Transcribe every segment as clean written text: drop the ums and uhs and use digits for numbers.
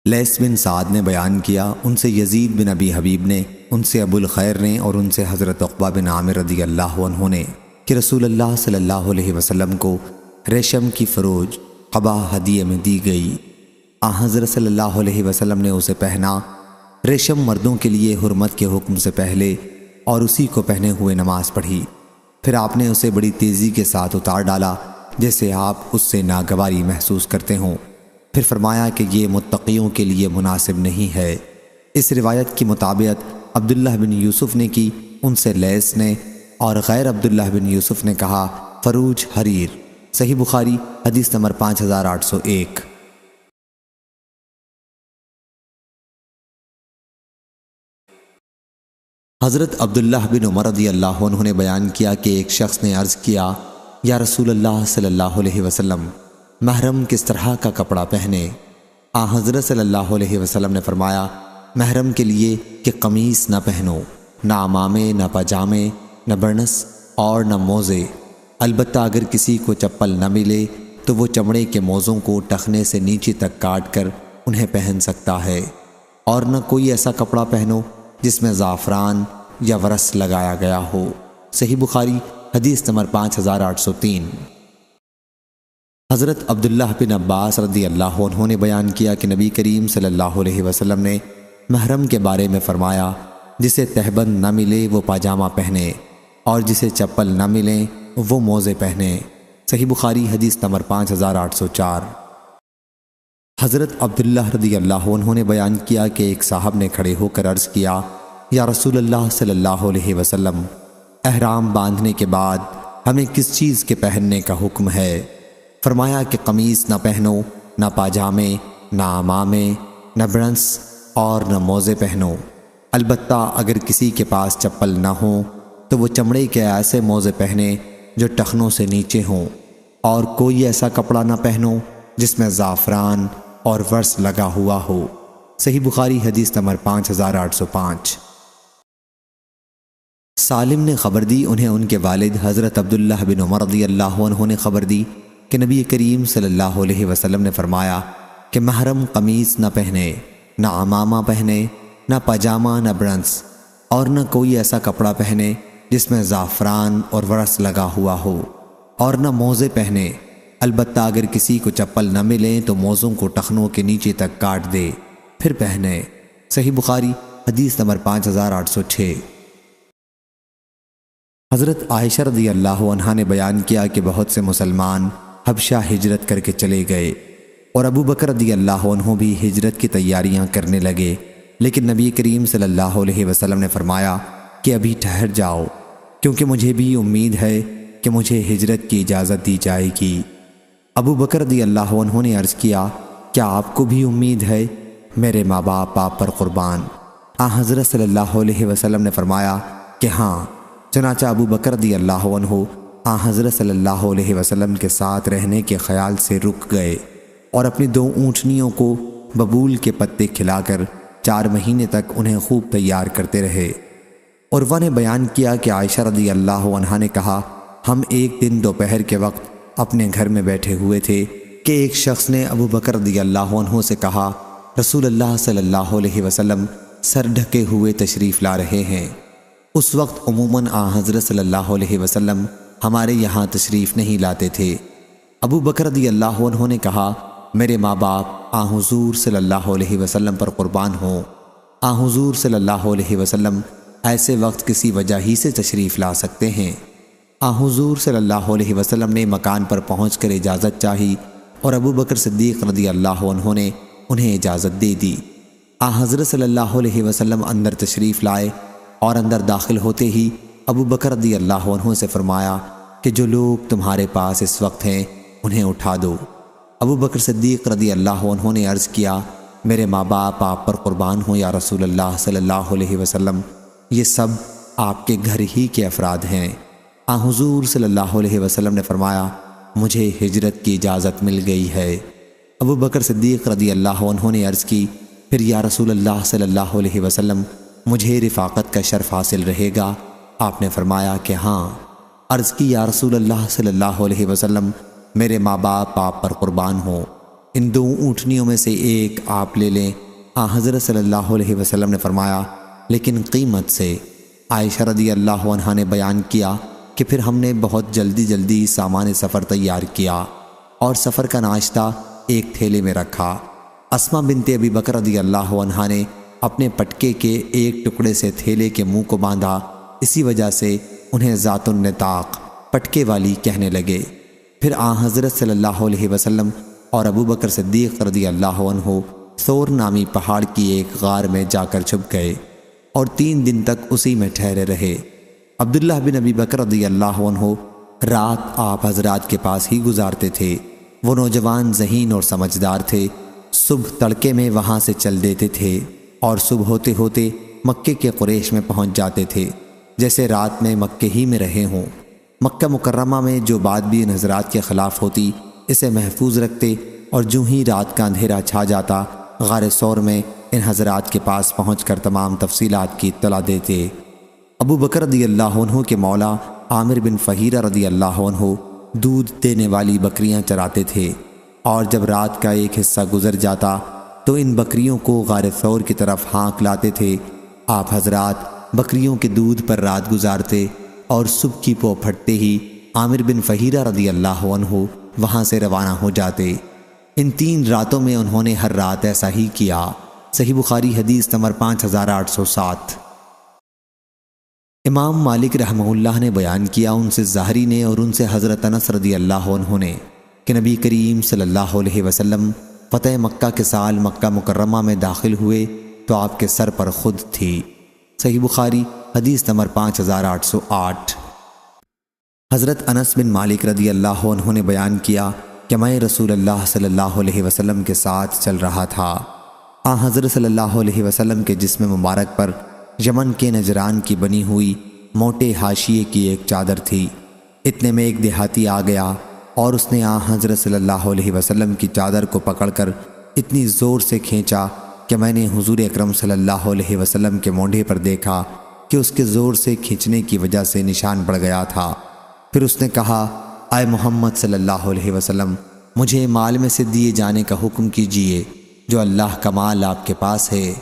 لیث بن سعد نے بیان کیا، ان سے یزید بن ابی حبیب نے، ان سے ابو الخیر نے، اور ان سے حضرت عقبہ بن عامر رضی اللہ عنہ نے کہ رسول اللہ صلی اللہ علیہ وسلم کو ریشم کی فروج قبا ہدیے میں دی گئی۔ حضرت صلی اللہ علیہ وسلم نے اسے پہنا۔ ریشم مردوں کے لیے حرمت کے حکم سے پہلے اور اسی کو پہنے ہوئے نماز پڑھی، پھر آپ نے اسے بڑی تیزی کے ساتھ اتار ڈالا جیسے آپ اس سے ناگواری محسوس کرتے ہوں، پھر فرمایا کہ یہ متقیوں کے لیے مناسب نہیں ہے۔ اس روایت کی مطابقت عبداللہ بن یوسف نے کی، ان سے لیث نے، اور غیر عبداللہ بن یوسف نے کہا فروج حریر۔ صحیح بخاری حدیث نمبر 5801۔ حضرت عبداللہ بن عمر رضی اللہ عنہ نے بیان کیا کہ ایک شخص نے عرض کیا، یا رسول اللہ صلی اللہ علیہ وسلم، محرم کس طرح کا کپڑا پہنے؟ حضرت صلی اللہ علیہ وسلم نے فرمایا، محرم کے لیے کہ قمیص نہ پہنو، نہ عمامے، نہ پاجامے، نہ برنس اور نہ موزے، البتہ اگر کسی کو چپل نہ ملے تو وہ چمڑے کے موزوں کو ٹخنے سے نیچے تک کاٹ کر انہیں پہن سکتا ہے، اور نہ کوئی ایسا کپڑا پہنو جس میں زعفران یا ورس لگایا گیا ہو۔ صحیح بخاری حدیث نمبر 5803۔ حضرت عبداللہ بن عباس رضی اللہ عنہ نے بیان کیا کہ نبی کریم صلی اللہ علیہ وسلم نے محرم کے بارے میں فرمایا، جسے تہبند نہ ملے وہ پاجامہ پہنے، اور جسے چپل نہ ملیں وہ موزے پہنے۔ صحیح بخاری حدیث نمبر 5804۔ حضرت عبداللہ رضی اللہ عنہ نے بیان کیا کہ ایک صاحب نے کھڑے ہو کر عرض کیا، یا رسول اللہ صلی اللہ علیہ وسلم، احرام باندھنے کے بعد ہمیں کس چیز کے پہننے کا حکم ہے؟ فرمایا کہ قمیص نہ پہنو، نہ پاجامے، نہ عمامے، نہ برنس اور نہ موزے پہنو، البتہ اگر کسی کے پاس چپل نہ ہو تو وہ چمڑے کے ایسے موزے پہنے جو ٹخنوں سے نیچے ہوں، اور کوئی ایسا کپڑا نہ پہنو جس میں زعفران اور ورس لگا ہوا ہو۔ صحیح بخاری حدیث نمبر 5805۔ سالم نے خبر دی، انہیں ان کے والد حضرت عبداللہ بن عمر رضی اللہ عنہ نے خبر دی کہ نبی کریم صلی اللہ علیہ وسلم نے فرمایا کہ محرم قمیص نہ پہنے، نہ عمامہ پہنے، نہ پاجامہ، نہ برنس، اور نہ کوئی ایسا کپڑا پہنے جس میں زعفران اور ورس لگا ہوا ہو، اور نہ موزے پہنے، البتہ اگر کسی کو چپل نہ ملیں تو موزوں کو ٹخنوں کے نیچے تک کاٹ دے پھر پہنے۔ صحیح بخاری حدیث نمبر 5806۔ حضرت عائشہ رضی اللہ عنہا نے بیان کیا کہ بہت سے مسلمان حبشہ ہجرت کر کے چلے گئے، اور ابو بکر رضی اللہ عنہ بھی ہجرت کی تیاریاں کرنے لگے، لیکن نبی کریم صلی اللہ علیہ وسلم نے فرمایا کہ ابھی ٹھہر جاؤ، کیونکہ مجھے بھی امید ہے کہ مجھے ہجرت کی اجازت دی جائے گی۔ ابو بکر رضی اللہ عنہ نے عرض کیا، کیا آپ کو بھی امید ہے؟ میرے ماں باپ آپ پر قربان۔ حضرت صلی اللہ علیہ وسلم نے فرمایا کہ ہاں۔ چنانچہ ابو بکر رضی اللہ عنہ حضرت صلی اللہ علیہ وسلم کے ساتھ رہنے کے خیال سے رک گئے، اور اپنی 2 اونٹنیوں کو ببول کے پتے کھلا کر 4 مہینے تک انہیں خوب تیار کرتے رہے۔ عروہ نے بیان کیا کہ عائشہ رضی اللہ عنہا نے کہا، ہم ایک دن دوپہر کے وقت اپنے گھر میں بیٹھے ہوئے تھے کہ ایک شخص نے ابو بکر رضی اللہ عنہ سے کہا، رسول اللہ صلی اللہ علیہ وسلم سر ڈھکے ہوئے تشریف لا رہے ہیں۔ اس وقت عموماً حضرت صلی اللہ علیہ وسلم ہمارے یہاں تشریف نہیں لاتے تھے۔ ابو بکر رضی اللہ عنہ نے کہا، میرے ماں باپ حضور صلی اللہ علیہ وسلم پر قربان ہوں۔ حضور صلی اللہ علیہ وسلم ایسے وقت کسی وجہ ہی سے تشریف لا سکتے ہیں۔ حضور صلی اللہ علیہ وسلم نے مکان پر پہنچ کر اجازت چاہی، اور ابو بکر صدیق رضی اللہ عنہ نے انہیں اجازت دے دی۔ حضرت صلی اللہ علیہ وسلم اندر تشریف لائے، اور اندر داخل ہوتے ہی ابو بکر رضی اللہ عنہ سے فرمایا کہ جو لوگ تمہارے پاس اس وقت ہیں انہیں اٹھا دو۔ ابو بکر صدیق رضی اللہ عنہ نے عرض کیا، میرے ماں باپ آپ پر قربان ہوں یا رسول اللہ صلی اللہ علیہ وسلم، یہ سب آپ کے گھر ہی کے افراد ہیں۔ حضور صلی اللہ علیہ وسلم نے فرمایا، مجھے ہجرت کی اجازت مل گئی ہے۔ ابو بکر صدیق رضی اللہ عنہ نے عرض کی، پھر یا رسول اللہ صلی اللہ علیہ وسلم، مجھے رفاقت کا شرف حاصل رہے گا؟ آپ نے فرمایا کہ ہاں۔ عرض کی، یا رسول اللہ صلی اللہ علیہ وسلم، میرے ماں باپ آپ پر قربان ہوں، ان 2 اونٹنیوں میں سے ایک آپ لے لیں۔ حضرت صلی اللہ علیہ وسلم نے فرمایا لیکن قیمت سے۔ عائشہ رضی اللہ عنہا نے بیان کیا کہ پھر ہم نے بہت جلدی سامان سفر تیار کیا اور سفر کا ناشتہ ایک تھیلے میں رکھا۔ اسماء بنت ابی بکر رضی اللہ عنہا نے اپنے پٹکے کے ایک ٹکڑے سے تھیلے کے منہ کو باندھا، اسی وجہ سے انہیں ذات النطاق پٹکے والی کہنے لگے۔ پھر حضرت صلی اللہ علیہ وسلم اور ابو بکر صدیق رضی اللہ عنہ ثور نامی پہاڑ کی ایک غار میں جا کر چھپ گئے اور 3 دن تک اسی میں ٹھہرے رہے۔ عبداللہ بن ابی بکر رضی اللہ عنہ رات آپ حضرات کے پاس ہی گزارتے تھے۔ وہ نوجوان ذہین اور سمجھدار تھے۔ صبح تڑکے میں وہاں سے چل دیتے تھے اور صبح ہوتے ہوتے مکے کے قریش میں پہنچ جاتے تھے، جیسے رات میں مکے ہی میں رہے ہوں۔ مکہ مکرمہ میں جو بات بھی ان حضرات کے خلاف ہوتی اسے محفوظ رکھتے، اور جو ہی رات کا اندھیرا چھا جاتا غار ثور میں ان حضرات کے پاس پہنچ کر تمام تفصیلات کی اطلاع دیتے۔ ابو بکر رضی اللہ عنہ کے مولا عامر بن فہیرہ رضی اللہ عنہ دودھ دینے والی بکریاں چراتے تھے، اور جب رات کا ایک حصہ گزر جاتا تو ان بکریوں کو غار ثور کی طرف ہانک لاتے تھے۔ آپ حضرات بکریوں کے دودھ پر رات گزارتے اور صبح کی پو پھٹتے ہی عامر بن فہیرہ رضی اللہ عنہ وہاں سے روانہ ہو جاتے۔ ان 3 راتوں میں انہوں نے ہر رات ایسا ہی کیا۔ صحیح بخاری حدیث نمبر 5807۔ امام مالک رحمہ اللہ نے بیان کیا، ان سے زہری نے اور ان سے حضرت انس رضی اللہ عنہ نے، کہ نبی کریم صلی اللہ علیہ وسلم فتح مکہ کے سال مکہ مکرمہ میں داخل ہوئے تو آپ کے سر پر خود تھی۔ صحیح بخاری حدیث نمبر 5808۔ حضرت انس بن مالک رضی اللہ عنہ نے بیان کیا کہ میں رسول اللہ صلی اللہ علیہ وسلم کے ساتھ چل رہا تھا۔ حضرت صلی اللہ علیہ وسلم کے جسم مبارک پر یمن کے نجران کی بنی ہوئی موٹے حاشیے کی ایک چادر تھی۔ اتنے میں ایک دیہاتی آ گیا اور اس نے حضرت صلی اللہ علیہ وسلم کی چادر کو پکڑ کر اتنی زور سے کھینچا کہ میں نے حضور اکرم صلی اللہ علیہ وسلم کے مونڈھے پر دیکھا کہ اس کے زور سے کھینچنے کی وجہ سے نشان پڑ گیا تھا۔ پھر اس نے کہا، اے محمد صلی اللہ علیہ وسلم، مجھے مال میں سے دیے جانے کا حکم کیجیے جو اللہ کا مال آپ کے پاس ہے۔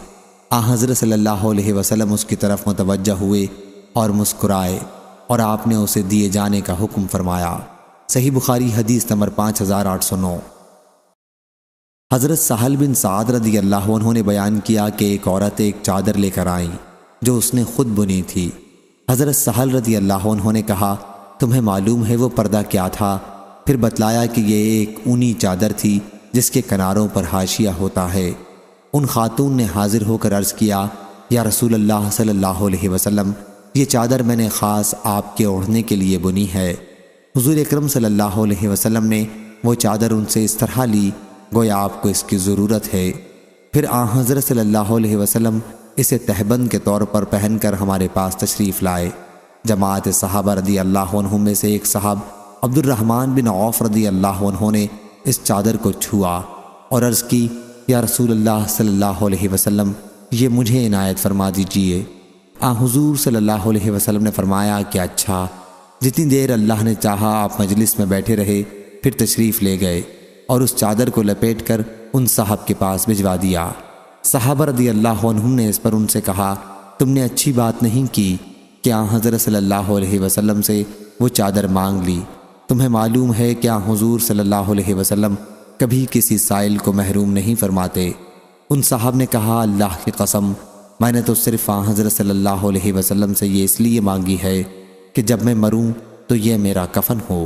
حضرت صلی اللہ علیہ وسلم اس کی طرف متوجہ ہوئے اور مسکرائے اور آپ نے اسے دیے جانے کا حکم فرمایا۔ صحیح بخاری حدیث نمبر 5809۔ حضرت سہل بن سعد رضی اللہ عنہ نے بیان کیا کہ ایک عورت ایک چادر لے کر آئی جو اس نے خود بنی تھی۔ حضرت سہل رضی اللہ عنہ نے کہا، تمہیں معلوم ہے وہ پردہ کیا تھا؟ پھر بتلایا کہ یہ ایک اونی چادر تھی جس کے کناروں پر حاشیہ ہوتا ہے۔ ان خاتون نے حاضر ہو کر عرض کیا، یا رسول اللہ صلی اللہ علیہ وسلم، یہ چادر میں نے خاص آپ کے اوڑھنے کے لیے بنی ہے۔ حضور اکرم صلی اللہ علیہ وسلم نے وہ چادر ان سے اس طرح لی گویا آپ کو اس کی ضرورت ہے۔ پھر حضرت صلی اللہ علیہ وسلم اسے تہبند کے طور پر پہن کر ہمارے پاس تشریف لائے۔ جماعت صحابہ رضی اللہ عنہ میں سے ایک صاحب عبد الرحمن بن عوف رضی اللہ عنہ نے اس چادر کو چھوا اور عرض کی، یا رسول اللہ صلی اللہ علیہ وسلم، یہ مجھے عنایت فرما دیجئے۔ حضور صلی اللہ علیہ وسلم نے فرمایا کہ اچھا۔ جتنی دیر اللہ نے چاہا آپ مجلس میں بیٹھے رہے، پھر تشریف لے گئے اور اس چادر کو لپیٹ کر ان صاحب کے پاس بھجوا دیا۔ صحابہ رضی اللہ عنہم نے اس پر ان سے کہا، تم نے اچھی بات نہیں کی کہ حضرت صلی اللہ علیہ وسلم سے وہ چادر مانگ لی۔ تمہیں معلوم ہے کہ حضور صلی اللہ علیہ وسلم کبھی کسی سائل کو محروم نہیں فرماتے۔ ان صاحب نے کہا، اللہ کی قسم، میں نے تو صرف حضرت صلی اللہ علیہ وسلم سے یہ اس لیے مانگی ہے کہ جب میں مروں تو یہ میرا کفن ہو۔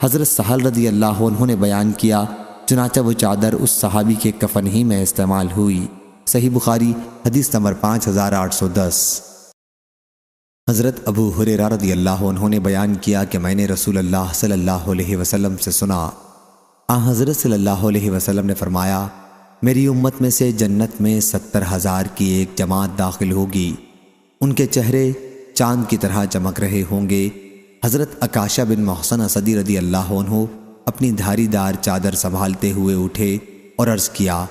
حضرت سہل رضی اللہ عنہ نے بیان کیا، چنانچہ وہ چادر اس صحابی کے کفن ہی میں استعمال ہوئی۔ صحیح بخاری حدیث نمبر 5810۔ حضرت ابو ہریرہ رضی اللہ عنہ نے بیان کیا کہ میں نے رسول اللہ صلی اللہ علیہ وسلم سے سنا، حضرت صلی اللہ علیہ وسلم نے فرمایا، میری امت میں سے جنت میں 70,000 کی ایک جماعت داخل ہوگی، ان کے چہرے چاند کی طرح چمک رہے ہوں گے۔ حضرت عکاشہ بن محسن اسدی رضی اللہ عنہ اپنی دھاری دار چادر سنبھالتے ہوئے اٹھے اور عرض کیا،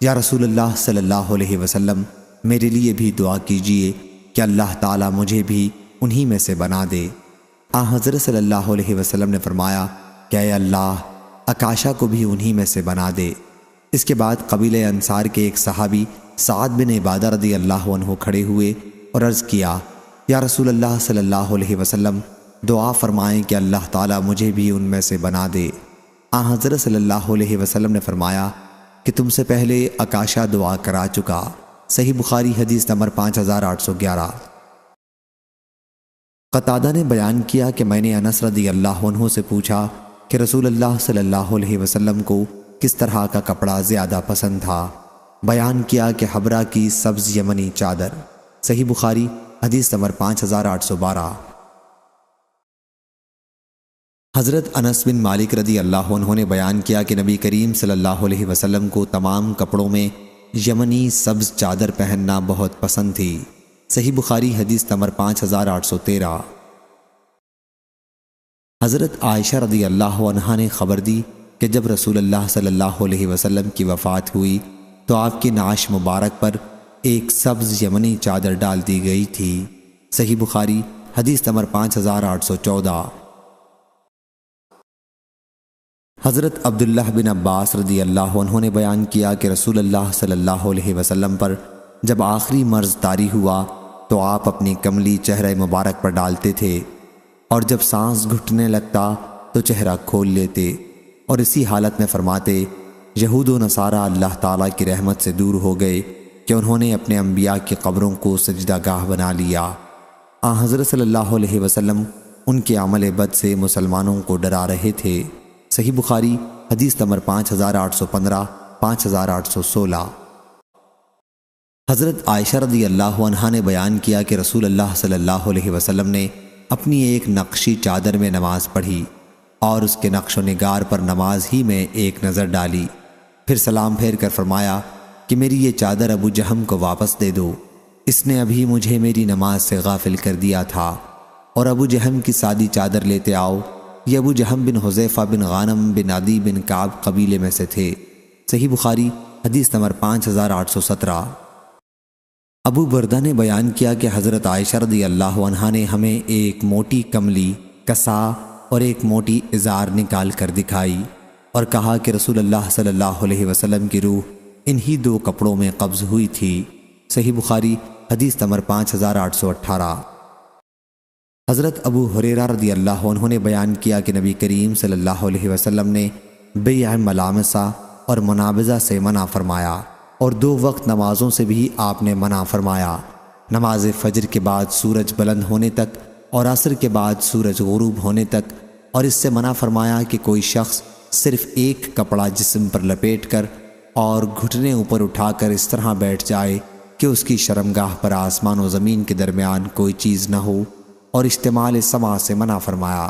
یا رسول اللہ صلی اللہ علیہ وسلم، میرے لیے بھی دعا کیجیے کہ اللہ تعالیٰ مجھے بھی انہی میں سے بنا دے۔ حضرت صلی اللہ علیہ وسلم نے فرمایا کہ اے اللہ، عکاشہ کو بھی انہی میں سے بنا دے۔ اس کے بعد قبیلہ انصار کے ایک صحابی سعد بن عبادہ رضی اللہ عنہ کھڑے ہوئے اور عرض کیا، یا رسول اللہ صلی اللہ علیہ وسلم، دعا فرمائیں کہ اللہ تعالیٰ مجھے بھی ان میں سے بنا دے۔ حضرت صلی اللہ علیہ وسلم نے فرمایا کہ تم سے پہلے عکاشہ دعا کرا چکا۔ صحیح بخاری حدیث نمبر 5811۔ قتادہ نے بیان کیا کہ میں نے انس رضی اللہ عنہ سے پوچھا کہ رسول اللہ صلی اللہ علیہ وسلم کو کس طرح کا کپڑا زیادہ پسند تھا۔ بیان کیا کہ حبرہ کی سبز یمنی چادر۔ صحیح بخاری حدیث نمبر 5812۔ حضرت انس بن مالک رضی اللہ عنہ نے بیان کیا کہ نبی کریم صلی اللہ علیہ وسلم کو تمام کپڑوں میں یمنی سبز چادر پہننا بہت پسند تھی۔ صحیح بخاری حدیث نمبر 5813۔ حضرت عائشہ رضی اللہ عنہا نے خبر دی کہ جب رسول اللہ صلی اللہ علیہ وسلم کی وفات ہوئی تو آپ کی نعش مبارک پر ایک سبز یمنی چادر ڈال دی گئی تھی۔ صحیح بخاری حدیث نمبر 5814۔ حضرت عبداللہ بن عباس رضی اللہ عنہ نے بیان کیا کہ رسول اللہ صلی اللہ علیہ وسلم پر جب آخری مرض طاری ہوا تو آپ اپنی کملی چہرہ مبارک پر ڈالتے تھے، اور جب سانس گھٹنے لگتا تو چہرہ کھول لیتے، اور اسی حالت میں فرماتے، یہود و نصارہ اللہ تعالیٰ کی رحمت سے دور ہو گئے کہ انہوں نے اپنے انبیاء کی قبروں کو سجدہ گاہ بنا لیا۔ حضرت صلی اللہ علیہ وسلم ان کے عمل بد سے مسلمانوں کو ڈرا رہے تھے۔ صحیح بخاری حدیث نمبر 5815 5816۔ حضرت عائشہ رضی اللہ عنہا نے بیان کیا کہ رسول اللہ صلی اللہ علیہ وسلم نے اپنی ایک نقشی چادر میں نماز پڑھی اور اس کے نقش و نگار پر نماز ہی میں ایک نظر ڈالی، پھر سلام پھیر کر فرمایا کہ میری یہ چادر ابو جہم کو واپس دے دو، اس نے ابھی مجھے میری نماز سے غافل کر دیا تھا، اور ابو جہم کی سادی چادر لیتے آؤ۔ یہ ابو جہم بن حذیفہ بن غانم بن عدی بن کعب قبیلے میں سے تھے۔ صحیح بخاری حدیث نمبر 5817۔ ابو بردہ نے بیان کیا کہ حضرت عائشہ رضی اللہ عنہا نے ہمیں ایک موٹی کملی کسا اور ایک موٹی ازار نکال کر دکھائی اور کہا کہ رسول اللہ صلی اللہ علیہ وسلم کی روح انہی دو کپڑوں میں قبض ہوئی تھی۔ صحیح بخاری حدیث نمبر 5818۔ حضرت ابو ہریرہ رضی اللہ عنہ نے بیان کیا کہ نبی کریم صلی اللہ علیہ وسلم نے بیع ملامسہ اور منابضہ سے منع فرمایا، اور 2 وقت نمازوں سے بھی آپ نے منع فرمایا، نماز فجر کے بعد سورج بلند ہونے تک اور عصر کے بعد سورج غروب ہونے تک، اور اس سے منع فرمایا کہ کوئی شخص صرف ایک کپڑا جسم پر لپیٹ کر اور گھٹنے اوپر اٹھا کر اس طرح بیٹھ جائے کہ اس کی شرمگاہ پر آسمان و زمین کے درمیان کوئی چیز نہ ہو، اور اشتمال سما سے منع فرمایا۔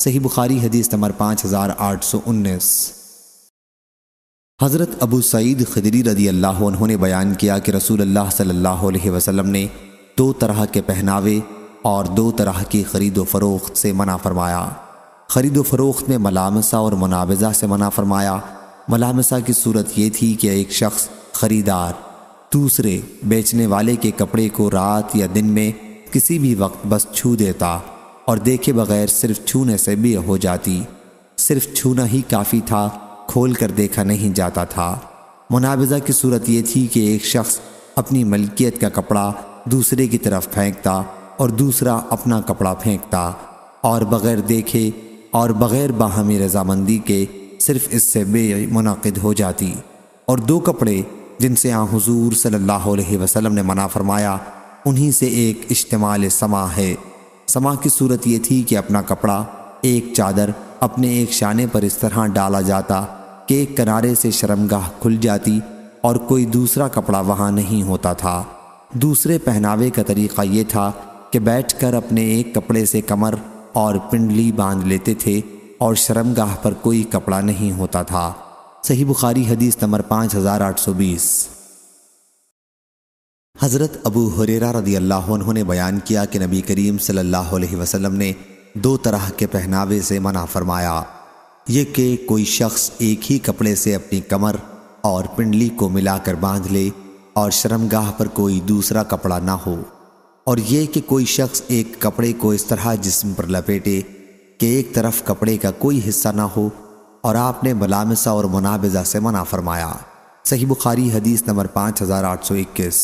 صحیح بخاری حدیث نمبر 5819۔ حضرت ابو سعید خدری رضی اللہ عنہ نے بیان کیا کہ رسول اللہ صلی اللہ علیہ وسلم نے 2 طرح کے پہناوے اور 2 طرح کی خرید و فروخت سے منع فرمایا۔ خرید و فروخت میں ملامسہ اور منابضہ سے منع فرمایا۔ ملامسہ کی صورت یہ تھی کہ ایک شخص خریدار دوسرے بیچنے والے کے کپڑے کو رات یا دن میں کسی بھی وقت بس چھو دیتا اور دیکھے بغیر صرف چھونے سے بھی ہو جاتی، صرف چھونا ہی کافی تھا، کھول کر دیکھا نہیں جاتا تھا۔ منابضہ کی صورت یہ تھی کہ ایک شخص اپنی ملکیت کا کپڑا دوسرے کی طرف پھینکتا اور دوسرا اپنا کپڑا پھینکتا، اور بغیر دیکھے اور بغیر باہمی رضامندی کے صرف اس سے بیع منعقد ہو جاتی۔ اور 2 کپڑے جن سے حضور صلی اللہ علیہ وسلم نے منع فرمایا، انہی سے ایک اشتمال سما ہے۔ سما کی صورت یہ تھی کہ اپنا کپڑا ایک چادر اپنے ایک شانے پر اس طرح ڈالا جاتا کہ ایک کنارے سے شرمگاہ کھل جاتی اور کوئی دوسرا کپڑا وہاں نہیں ہوتا تھا۔ دوسرے پہناوے کا طریقہ یہ تھا کہ بیٹھ کر اپنے ایک کپڑے سے کمر اور پنڈلی باندھ لیتے تھے اور شرمگاہ پر کوئی کپڑا نہیں ہوتا تھا۔ صحیح بخاری حدیث نمبر 5820۔ حضرت ابو ہریرہ رضی اللہ عنہ نے بیان کیا کہ نبی کریم صلی اللہ علیہ وسلم نے 2 طرح کے پہناوے سے منع فرمایا، یہ کہ کوئی شخص ایک ہی کپڑے سے اپنی کمر اور پنڈلی کو ملا کر باندھ لے اور شرمگاہ پر کوئی دوسرا کپڑا نہ ہو، اور یہ کہ کوئی شخص ایک کپڑے کو اس طرح جسم پر لپیٹے کہ ایک طرف کپڑے کا کوئی حصہ نہ ہو، اور آپ نے ملامسہ اور منابضہ سے منع فرمایا۔ صحیح بخاری حدیث نمبر 5821۔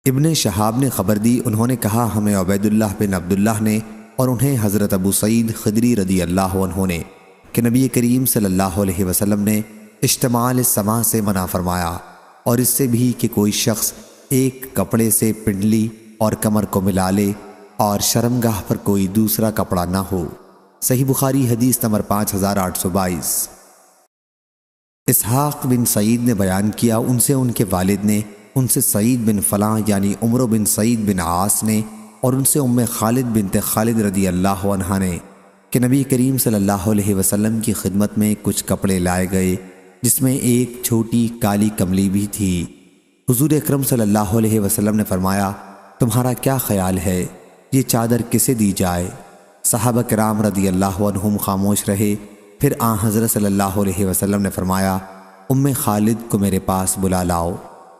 ابن شہاب نے خبر دی، انہوں نے کہا ہمیں عبید اللہ بن عبداللہ نے اور انہیں حضرت ابو سعید خدری رضی اللہ عنہ نے کہ نبی کریم صلی اللہ علیہ وسلم نے اشتمال السماء سے منع فرمایا، اور اس سے بھی کہ کوئی شخص ایک کپڑے سے پنڈلی اور کمر کو ملا لے اور شرمگاہ پر کوئی دوسرا کپڑا نہ ہو۔ صحیح بخاری حدیث نمبر 5822۔ اسحاق بن سعید نے بیان کیا، ان سے ان کے والد نے، ان سے سعید بن فلاں یعنی عمرو بن سعید بن عاص نے، اور ان سے ام خالد بنت خالد رضی اللہ عنہا نے کہ نبی کریم صلی اللہ علیہ وسلم کی خدمت میں کچھ کپڑے لائے گئے جس میں ایک چھوٹی کالی کملی بھی تھی۔ حضور اکرم صلی اللہ علیہ وسلم نے فرمایا، تمہارا کیا خیال ہے یہ چادر کسے دی جائے؟ صحابہ کرام رضی اللہ عنہم خاموش رہے۔ پھر آن حضرت صلی اللہ علیہ وسلم نے فرمایا، ام خالد کو میرے پاس بلا لاؤ۔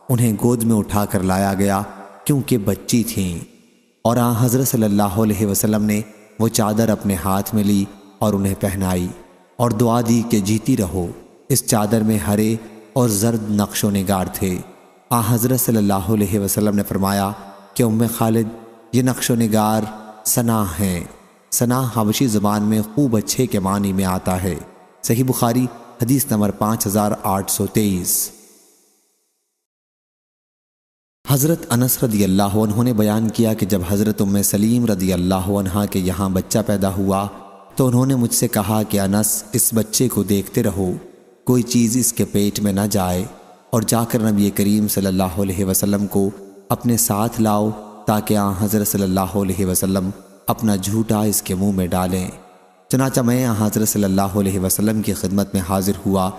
انہیں گود میں اٹھا کر لایا گیا کیونکہ بچی تھیں، اور آن حضرت صلی اللہ علیہ وسلم نے وہ چادر اپنے ہاتھ میں لی اور انہیں پہنائی اور دعا دی کہ جیتی رہو۔ اس چادر میں ہرے اور زرد نقش و نگار تھے۔ آن حضرت صلی اللہ علیہ وسلم نے فرمایا کہ ام خالد، یہ نقش و نگار سناح ہیں۔ سناح حبشی زبان میں خوب اچھے کے معنی میں آتا ہے۔ صحیح بخاری حدیث نمبر 5823۔ حضرت انس رضی اللہ عنہ نے بیان کیا کہ جب حضرت ام سلیم رضی اللہ عنہا کے یہاں بچہ پیدا ہوا تو انہوں نے مجھ سے کہا کہ انس، اس بچے کو دیکھتے رہو، کوئی چیز اس کے پیٹ میں نہ جائے، اور جا کر نبی کریم صلی اللہ علیہ وسلم کو اپنے ساتھ لاؤ تاکہ آن حضرت صلی اللہ علیہ وسلم اپنا جھوٹا اس کے منہ میں ڈالیں۔ چنانچہ میں آن حضرت صلی اللہ علیہ وسلم کی خدمت میں حاضر ہوا۔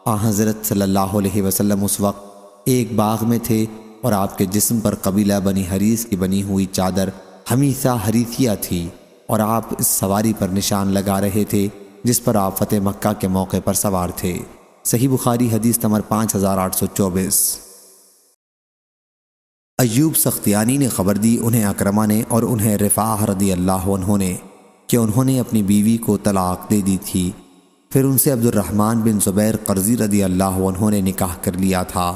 آن حضرت صلی اللہ علیہ وسلم اس وقت ایک باغ میں تھے اور آپ کے جسم پر قبیلہ بنی حریث کی بنی ہوئی چادر حمیثہ حریثیہ تھی، اور آپ اس سواری پر نشان لگا رہے تھے جس پر آپ فتح مکہ کے موقع پر سوار تھے۔ صحیح بخاری حدیث نمبر 5824۔ ایوب سختیانی نے خبر دی، انہیں اکرمہ نے اور انہیں رفاع رضی اللہ عنہ نے کہ انہوں نے اپنی بیوی کو طلاق دے دی تھی۔ پھر ان سے عبد الرحمن بن زبیر قرظی رضی اللہ عنہ نے نکاح کر لیا تھا۔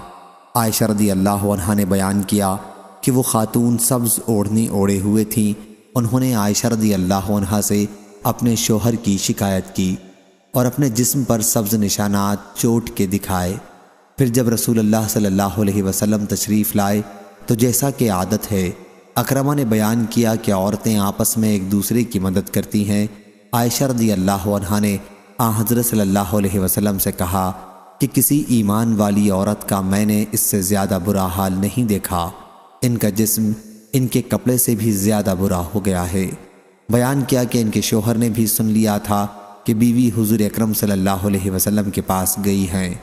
عائشہ رضی اللہ عنہا نے بیان کیا کہ وہ خاتون سبز اوڑھنی اوڑھے ہوئے تھیں۔ انہوں نے عائشہ رضی اللہ عنہا سے اپنے شوہر کی شکایت کی اور اپنے جسم پر سبز نشانات چوٹ کے دکھائے۔ پھر جب رسول اللہ صلی اللہ علیہ وسلم تشریف لائے تو جیسا کہ عادت ہے، اکرمہ نے بیان کیا کہ عورتیں آپس میں ایک دوسرے کی مدد کرتی ہیں۔ عائشہ رضی اللہ عنہا نے آن حضرت صلی اللہ علیہ وسلم سے کہا کہ کسی ایمان والی عورت کا میں نے اس سے زیادہ برا حال نہیں دیکھا، ان کا جسم ان کے کپڑے سے بھی زیادہ برا ہو گیا ہے۔ بیان کیا کہ ان کے شوہر نے بھی سن لیا تھا کہ بیوی حضور اکرم صلی اللہ علیہ وسلم کے پاس گئی ہیں،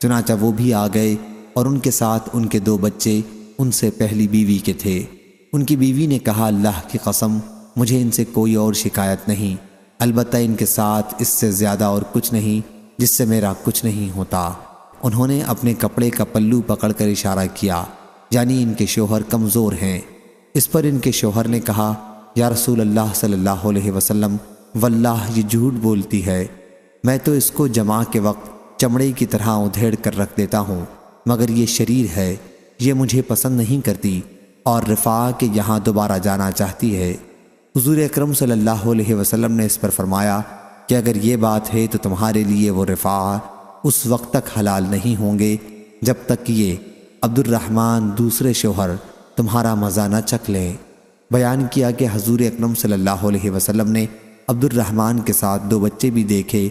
چنانچہ وہ بھی آ گئے اور ان کے ساتھ ان کے 2 بچے ان سے پہلی بیوی کے تھے۔ ان کی بیوی نے کہا، اللہ کی قسم مجھے ان سے کوئی اور شکایت نہیں، البتہ ان کے ساتھ اس سے زیادہ اور کچھ نہیں جس سے میرا کچھ نہیں ہوتا۔ انہوں نے اپنے کپڑے کا پلو پکڑ کر اشارہ کیا، یعنی ان کے شوہر کمزور ہیں۔ اس پر ان کے شوہر نے کہا، یا رسول اللہ صلی اللہ علیہ وسلم، واللہ یہ جھوٹ بولتی ہے، میں تو اس کو جمع کے وقت چمڑے کی طرح ادھیڑ کر رکھ دیتا ہوں، مگر یہ شریر ہے، یہ مجھے پسند نہیں کرتی اور رفاع کے یہاں دوبارہ جانا چاہتی ہے۔ حضور اکرم صلی اللہ علیہ وسلم نے اس پر فرمایا کہ اگر یہ بات ہے تو تمہارے لیے وہ رفاع اس وقت تک حلال نہیں ہوں گے جب تک کہ یہ عبد الرحمن دوسرے شوہر تمہارا مزہ نہ چکھ لیں۔ بیان کیا کہ حضور اکرم صلی اللہ علیہ وسلم نے عبد الرحمن کے ساتھ 2 بچے بھی دیکھے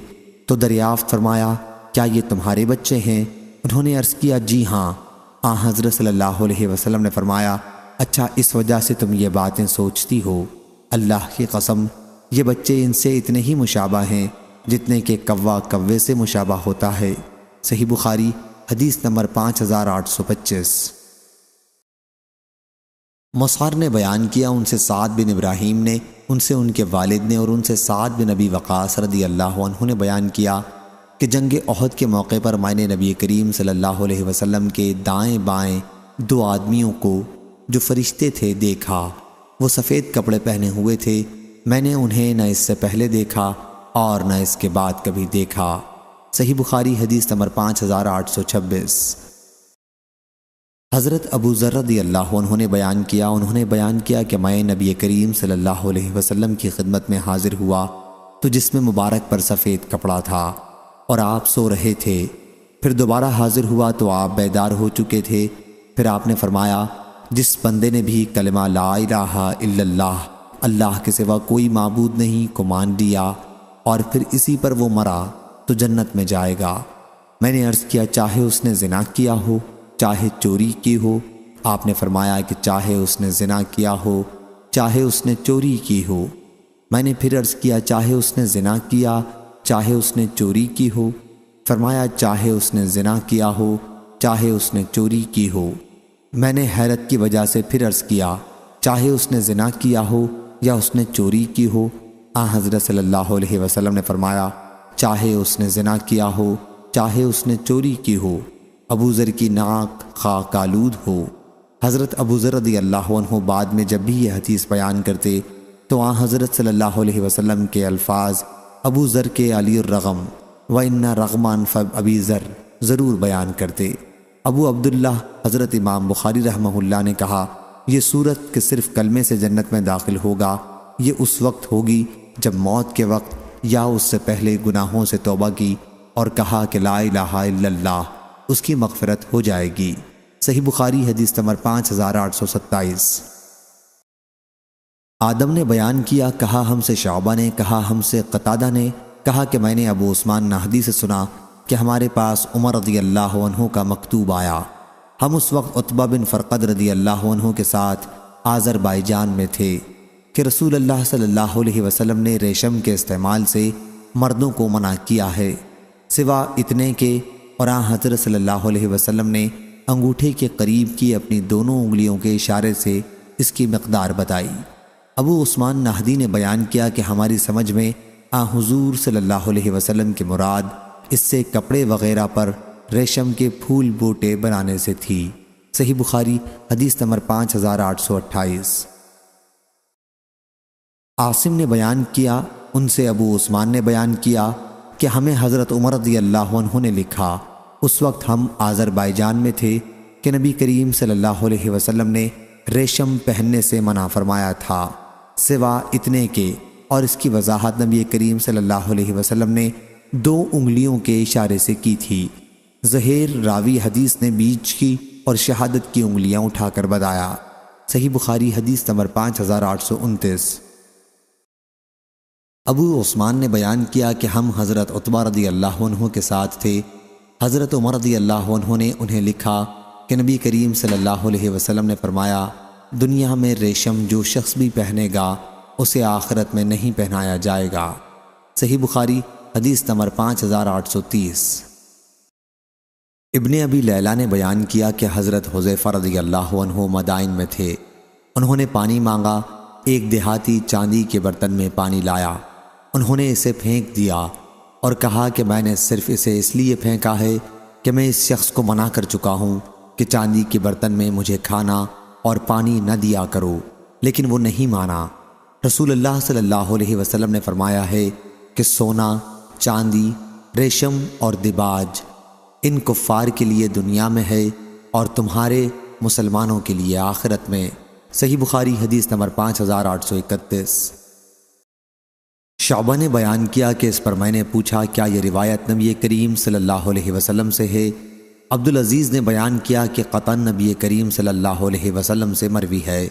تو دریافت فرمایا، کیا یہ تمہارے بچے ہیں؟ انہوں نے عرض کیا، جی ہاں۔ آن حضرت صلی اللہ علیہ وسلم نے فرمایا، اچھا اس وجہ سے تم یہ باتیں سوچتی ہو، اللہ کی قسم یہ بچے ان سے اتنے ہی مشابہ ہیں جتنے کہ کوا کوے سے مشابہ ہوتا ہے۔ صحیح بخاری حدیث نمبر 5825۔ مسعر نے بیان کیا، ان سے سعد بن ابراہیم نے، ان سے ان کے والد نے، اور ان سے سعد بن ابی وقاص رضی اللہ عنہ نے بیان کیا کہ جنگ احد کے موقع پر میں نے نبی کریم صلی اللہ علیہ وسلم کے دائیں بائیں 2 آدمیوں کو جو فرشتے تھے دیکھا۔ وہ سفید کپڑے پہنے ہوئے تھے، میں نے انہیں نہ اس سے پہلے دیکھا اور نہ اس کے بعد کبھی دیکھا۔ صحیح بخاری حدیث نمبر 5826۔ حضرت ابو ذر رضی اللہ عنہ نے بیان کیا کہ میں نبی کریم صلی اللہ علیہ وسلم کی خدمت میں حاضر ہوا تو جسم مبارک پر سفید کپڑا تھا اور آپ سو رہے تھے۔ پھر دوبارہ حاضر ہوا تو آپ بیدار ہو چکے تھے۔ پھر آپ نے فرمایا، جس بندے نے بھی کلمہ لا الہ الا اللہ، اللہ کے سوا کوئی معبود نہیں کو مان لیا اور پھر اسی پر وہ مرا تو جنت میں جائے گا۔ میں نے عرض کیا، چاہے اس نے زنا کیا ہو چاہے چوری کی ہو؟ آپ نے فرمایا کہ چاہے اس نے زنا کیا ہو چاہے اس نے چوری کی ہو۔ میں نے پھر عرض کیا، چاہے اس نے زنا کیا چاہے اس نے چوری کی ہو؟ فرمایا، چاہے اس نے زنا کیا ہو چاہے اس نے چوری کی ہو۔ میں نے حیرت کی وجہ سے پھر عرض کیا، چاہے اس نے زنا کیا ہو یا اس نے چوری کی ہو؟ حضرت صلی اللہ علیہ وسلم نے فرمایا، چاہے اس نے زنا کیا ہو چاہے اس نے چوری کی ہو، ابو ذر کی ناک خاک آلود ہو۔ حضرت ابو ذر رضی اللہ عنہ بعد میں جب بھی یہ حدیث بیان کرتے تو حضرت صلی اللہ علیہ وسلم کے الفاظ ابو ذر کے علی الرغم وَإِنَّ رَغْمًا فَأَبِي ذر ضرور بیان کرتے۔ ابو عبداللہ حضرت امام بخاری رحمہ اللہ نے کہا، یہ صورت کہ صرف کلمے سے جنت میں داخل ہوگا، یہ اس وقت ہوگی جب موت کے وقت یا اس سے پہلے گناہوں سے توبہ کی اور کہا کہ لا الہ الا اللہ، اس کی مغفرت ہو جائے گی۔ صحیح بخاری حدیث نمبر 5827۔ آدم نے بیان کیا، کہا ہم سے شعبہ نے، کہا ہم سے قتادہ نے، کہا کہ میں نے ابو عثمان نہدی سے سنا کہ ہمارے پاس عمر رضی اللہ عنہ کا مکتوب آیا۔ ہم اس وقت عتبہ بن فرقد رضی اللہ عنہ کے ساتھ آذربائیجان میں تھے کہ رسول اللہ صلی اللہ علیہ وسلم نے ریشم کے استعمال سے مردوں کو منع کیا ہے، سوا اتنے کے اور حضرت صلی اللہ علیہ وسلم نے انگوٹھے کے قریب کی اپنی دونوں انگلیوں کے اشارے سے اس کی مقدار بتائی۔ ابو عثمان نہدی نے بیان کیا کہ ہماری سمجھ میں حضور صلی اللہ علیہ وسلم کی مراد اس سے کپڑے وغیرہ پر ریشم کے پھول بوٹے بنانے سے تھی۔ صحیح بخاری حدیث نمبر 5828۔ عاصم نے بیان کیا، ان سے ابو عثمان نے بیان کیا کہ ہمیں حضرت عمر رضی اللہ عنہ نے لکھا، اس وقت ہم آذربائیجان میں تھے کہ نبی کریم صلی اللہ علیہ وسلم نے ریشم پہننے سے منع فرمایا تھا، سوا اتنے کے، اور اس کی وضاحت نبی کریم صلی اللہ علیہ وسلم نے 2 انگلیوں کے اشارے سے کی تھی۔ ظہیر راوی حدیث نے بیچ کی اور شہادت کی انگلیاں اٹھا کر بتایا۔ صحیح بخاری حدیث نمبر 5829۔ ابو عثمان نے بیان کیا کہ ہم حضرت عتبہ رضی اللہ عنہ کے ساتھ تھے، حضرت عمر رضی اللہ عنہ نے انہیں لکھا کہ نبی کریم صلی اللہ علیہ وسلم نے فرمایا، دنیا میں ریشم جو شخص بھی پہنے گا اسے آخرت میں نہیں پہنایا جائے گا۔ صحیح بخاری حدیث نمبر 5830۔ ابن ابی لیلہ نے بیان کیا کہ حضرت حذیفہ رضی اللہ عنہ مدائن میں تھے، انہوں نے پانی مانگا، ایک دیہاتی چاندی کے برتن میں پانی لایا، انہوں نے اسے پھینک دیا اور کہا کہ میں نے صرف اسے اس لیے پھینکا ہے کہ میں اس شخص کو منع کر چکا ہوں کہ چاندی کے برتن میں مجھے کھانا اور پانی نہ دیا کرو، لیکن وہ نہیں مانا۔ رسول اللہ صلی اللہ علیہ وسلم نے فرمایا ہے کہ سونا، چاندی، ریشم اور دباج ان کفار کے لیے دنیا میں ہے اور تمہارے مسلمانوں کے لیے آخرت میں۔ صحیح بخاری حدیث نمبر 5831۔ شعبہ نے بیان کیا کہ اس پر میں نے پوچھا، کیا یہ روایت نبی کریم صلی اللہ علیہ وسلم سے ہے؟ عبدالعزیز نے بیان کیا کہ قطعاً نبی کریم صلی اللہ علیہ وسلم سے مروی ہے۔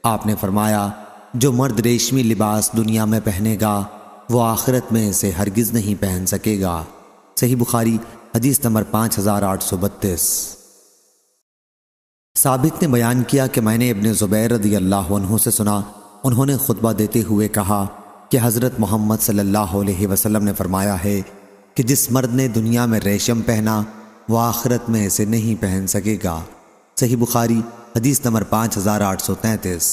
آپ نے فرمایا، جو مرد ریشمی لباس دنیا میں پہنے گا وہ آخرت میں اسے ہرگز نہیں پہن سکے گا۔ صحیح بخاری حدیث نمبر 5832۔ ثابت نے بیان کیا کہ میں نے ابن زبیر رضی اللہ عنہ سے سنا، انہوں نے خطبہ دیتے ہوئے کہا کہ حضرت محمد صلی اللہ علیہ وسلم نے فرمایا ہے کہ جس مرد نے دنیا میں ریشم پہنا وہ آخرت میں اسے نہیں پہن سکے گا۔ صحیح بخاری حدیث نمبر 5833۔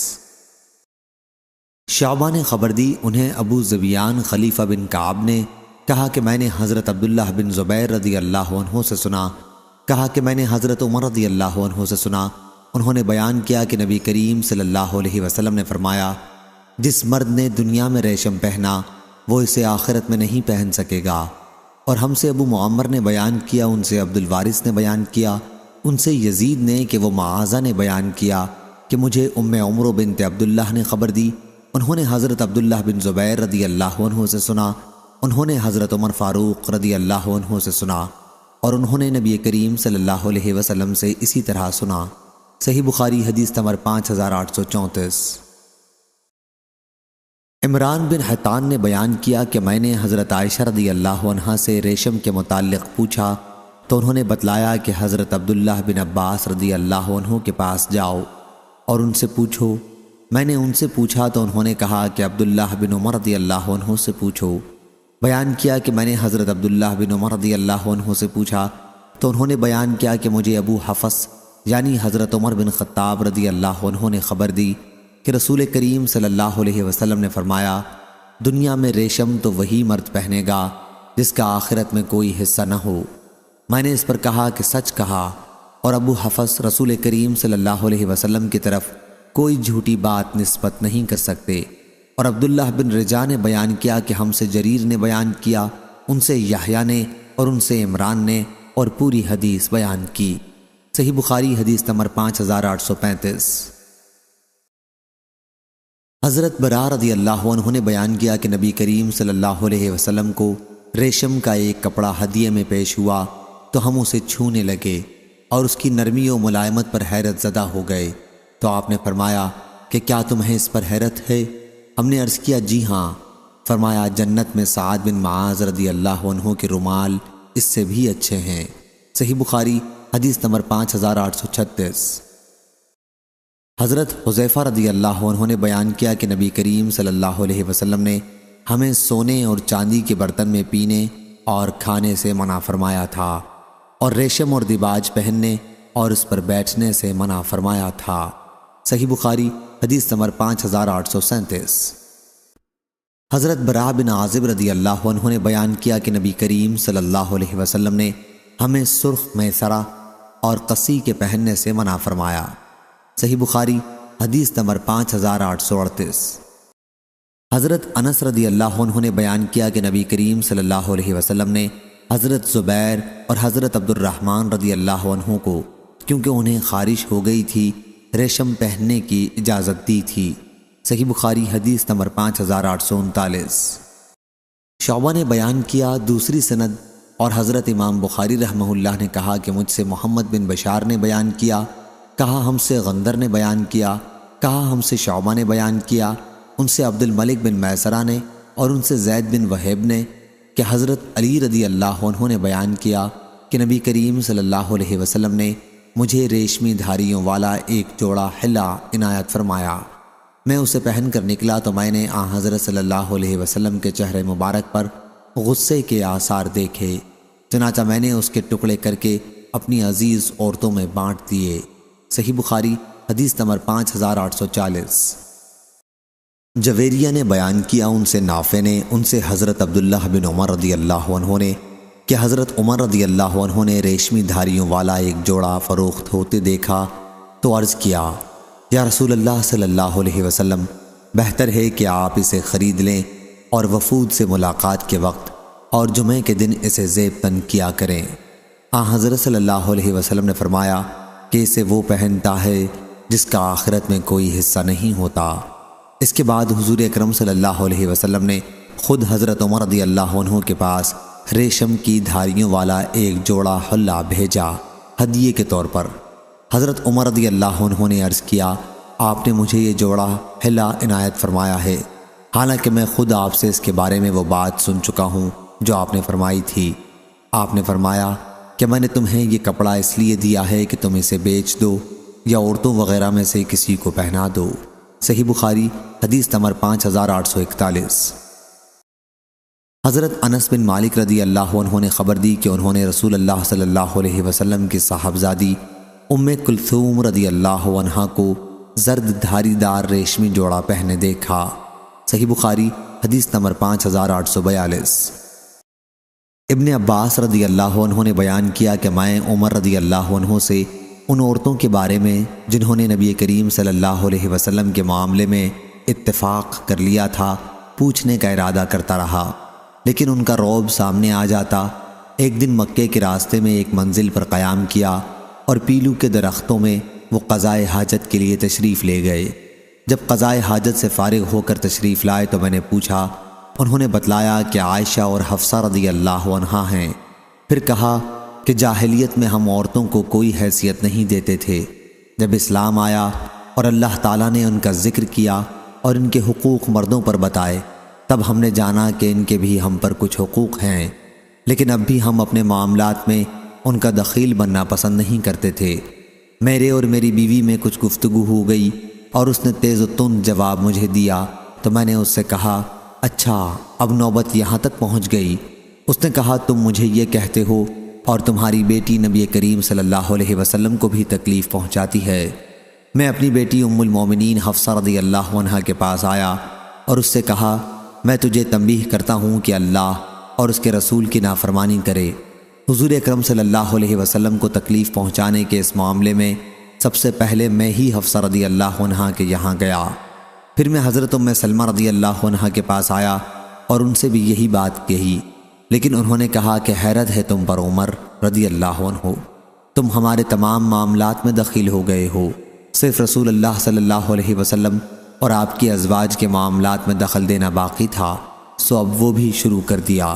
شعبہ نے خبر دی، انہیں ابو زبیان خلیفہ بن کعب نے کہا کہ میں نے حضرت عبداللہ بن زبیر رضی اللہ عنہ سے سنا، کہا کہ میں نے حضرت عمر رضی اللہ عنہ سے سنا، انہوں نے بیان کیا کہ نبی کریم صلی اللہ علیہ وسلم نے فرمایا، جس مرد نے دنیا میں ریشم پہنا وہ اسے آخرت میں نہیں پہن سکے گا۔ اور ہم سے ابو معمر نے بیان کیا، ان سے عبد الوارث نے بیان کیا، ان سے یزید نے کہ وہ معاذہ نے بیان کیا کہ مجھے ام عمرو بنت عبداللہ نے خبر دی، انہوں نے حضرت عبداللہ بن زبیر رضی اللہ عنہ سے سنا، انہوں نے حضرت عمر فاروق رضی اللہ عنہ سے سنا، اور انہوں نے نبی کریم صلی اللہ علیہ وسلم سے اسی طرح سنا۔ صحیح بخاری حدیث نمبر 5834۔ عمران بن حطان نے بیان کیا کہ میں نے حضرت عائشہ رضی اللہ عنہا سے ریشم کے متعلق پوچھا تو انہوں نے بتلایا کہ حضرت عبداللہ بن عباس رضی اللہ عنہ کے پاس جاؤ اور ان سے پوچھو۔ میں نے ان سے پوچھا تو انہوں نے کہا کہ عبداللہ بن عمر رضی اللہ عنہ سے پوچھو۔ بیان کیا کہ میں نے حضرت عبداللہ بن عمر رضی اللہ عنہ سے پوچھا تو انہوں نے بیان کیا کہ مجھے ابو حفص یعنی حضرت عمر بن خطاب رضی اللہ عنہ نے خبر دی کہ رسول کریم صلی اللہ علیہ وسلم نے فرمایا، دنیا میں ریشم تو وہی مرد پہنے گا جس کا آخرت میں کوئی حصہ نہ ہو۔ میں نے اس پر کہا کہ سچ کہا، اور ابو حفص رسول کریم صلی اللہ علیہ وسلم کی طرف کوئی جھوٹی بات نسبت نہیں کر سکتے۔ اور عبداللہ بن رجا نے بیان کیا کہ ہم سے جریر نے بیان کیا، ان سے یحییٰ نے اور ان سے عمران نے، اور پوری حدیث بیان کی۔ صحیح بخاری حدیث نمبر 5835۔ حضرت برا رضی اللہ عنہ نے بیان کیا کہ نبی کریم صلی اللہ علیہ وسلم کو ریشم کا ایک کپڑا ہدیے میں پیش ہوا تو ہم اسے چھونے لگے اور اس کی نرمی و ملائمت پر حیرت زدہ ہو گئے، تو آپ نے فرمایا کہ کیا تمہیں اس پر حیرت ہے؟ ہم نے عرض کیا جی ہاں۔ فرمایا جنت میں سعد بن معاذ رضی اللہ عنہ کے رومال اس سے بھی اچھے ہیں۔ صحیح بخاری حدیث نمبر 5836۔ حضرت حذیفہ رضی اللہ عنہ نے بیان کیا کہ نبی کریم صلی اللہ علیہ وسلم نے ہمیں سونے اور چاندی کے برتن میں پینے اور کھانے سے منع فرمایا تھا، اور ریشم اور دیباج پہننے اور اس پر بیٹھنے سے منع فرمایا تھا۔ صحیح بخاری حدیث نمبر 5837۔ حضرت برا بن عازب رضی اللہ عنہ نے بیان کیا کہ نبی کریم صلی اللہ علیہ وسلم نے ہمیں سرخ میسرہ اور قصی کے پہننے سے منع فرمایا۔ صحیح بخاری حدیث نمبر 5838۔ حضرت انس رضی اللہ عنہ نے بیان کیا کہ نبی کریم صلی اللہ علیہ وسلم نے حضرت زبیر اور حضرت عبد الرحمن رضی اللہ عنہ کو، کیونکہ انہیں خارش ہو گئی تھی، ریشم پہننے کی اجازت دی تھی۔ صحیح بخاری حدیث نمبر 5839۔ شعبہ نے بیان کیا دوسری سند، اور حضرت امام بخاری رحمہ اللہ نے کہا کہ مجھ سے محمد بن بشار نے بیان کیا، کہا ہم سے غندر نے بیان کیا، کہا ہم سے شعبہ نے بیان کیا، ان سے عبد الملک بن میسرہ نے، اور ان سے زید بن وہیب نے کہ حضرت علی رضی اللہ عنہ نے بیان کیا کہ نبی کریم صلی اللہ علیہ وسلم نے مجھے ریشمی دھاریوں والا ایک جوڑا حلہ عنایت فرمایا۔ میں اسے پہن کر نکلا تو میں نے حضرت صلی اللہ علیہ وسلم کے چہرے مبارک پر غصے کے آثار دیکھے، چنانچہ میں نے اس کے ٹکڑے کر کے اپنی عزیز عورتوں میں بانٹ دیے۔ صحیح بخاری حدیث نمبر 5840۔ جویریہ نے بیان کیا ان سے نافع نے، ان سے حضرت عبداللہ بن عمر رضی اللہ عنہ نے کہ حضرت عمر رضی اللہ عنہ نے ریشمی دھاریوں والا ایک جوڑا فروخت ہوتے دیکھا تو عرض کیا، یا رسول اللہ صلی اللہ علیہ وسلم، بہتر ہے کہ آپ اسے خرید لیں اور وفود سے ملاقات کے وقت اور جمعے کے دن اسے زیب تن کیا کریں۔ حضرت صلی اللہ علیہ وسلم نے فرمایا کہ اسے وہ پہنتا ہے جس کا آخرت میں کوئی حصہ نہیں ہوتا۔ اس کے بعد حضور اکرم صلی اللہ علیہ وسلم نے خود حضرت عمر رضی اللہ عنہ کے پاس ریشم کی دھاریوں والا ایک جوڑا حلہ بھیجا ہدیے کے طور پر۔ حضرت عمر رضی اللہ عنہ نے عرض کیا، آپ نے مجھے یہ جوڑا حلہ عنایت فرمایا ہے، حالانکہ میں خود آپ سے اس کے بارے میں وہ بات سن چکا ہوں جو آپ نے فرمائی تھی۔ آپ نے فرمایا کہ میں نے تمہیں یہ کپڑا اس لیے دیا ہے کہ تم اسے بیچ دو یا عورتوں وغیرہ میں سے کسی کو پہنا دو۔ صحیح بخاری حدیث نمبر 5841۔ حضرت انس بن مالک رضی اللہ عنہ نے خبر دی کہ انہوں نے رسول اللہ صلی اللہ علیہ وسلم کی صاحبزادی ام کلثوم رضی اللہ عنہا کو زرد دھاری دار ریشمی جوڑا پہنے دیکھا۔ صحیح بخاری حدیث نمبر 5842۔ ابن عباس رضی اللہ عنہ نے بیان کیا کہ میں عمر رضی اللہ عنہ سے ان عورتوں کے بارے میں جنہوں نے نبی کریم صلی اللہ علیہ وسلم کے معاملے میں اتفاق کر لیا تھا پوچھنے کا ارادہ کرتا رہا، لیکن ان کا رعب سامنے آ جاتا۔ ایک دن مکے کے راستے میں ایک منزل پر قیام کیا اور پیلو کے درختوں میں وہ قضائے حاجت کے لیے تشریف لے گئے۔ جب قضائے حاجت سے فارغ ہو کر تشریف لائے تو میں نے پوچھا۔ انہوں نے بتلایا کہ عائشہ اور حفصہ رضی اللہ عنہا ہیں۔ پھر کہا کہ جاہلیت میں ہم عورتوں کو کوئی حیثیت نہیں دیتے تھے۔ جب اسلام آیا اور اللہ تعالیٰ نے ان کا ذکر کیا اور ان کے حقوق مردوں پر بتائے، تب ہم نے جانا کہ ان کے بھی ہم پر کچھ حقوق ہیں، لیکن اب بھی ہم اپنے معاملات میں ان کا دخیل بننا پسند نہیں کرتے تھے۔ میرے اور میری بیوی میں کچھ گفتگو ہو گئی اور اس نے تیز و تند جواب مجھے دیا تو میں نے اس سے کہا، اچھا اب نوبت یہاں تک پہنچ گئی۔ اس نے کہا، تم مجھے یہ کہتے ہو اور تمہاری بیٹی نبی کریم صلی اللہ علیہ وسلم کو بھی تکلیف پہنچاتی ہے۔ میں اپنی بیٹی ام المومنین حفصہ رضی اللہ عنہا کے پاس آیا اور اس سے کہا، میں تجھے تنبیہ کرتا ہوں کہ اللہ اور اس کے رسول کی نافرمانی کرے۔ حضور اکرم صلی اللہ علیہ وسلم کو تکلیف پہنچانے کے اس معاملے میں سب سے پہلے میں ہی حفصہ رضی اللہ عنہا کے یہاں گیا۔ پھر میں حضرت ام سلمہ رضی اللہ عنہا کے پاس آیا اور ان سے بھی یہی بات کہی، لیکن انہوں نے کہا کہ حیرت ہے تم پر عمر رضی اللہ عنہ، تم ہمارے تمام معاملات میں دخیل ہو گئے ہو، صرف رسول اللہ صلی اللہ علیہ وسلم اور آپ کی ازواج کے معاملات میں دخل دینا باقی تھا، سو اب وہ بھی شروع کر دیا۔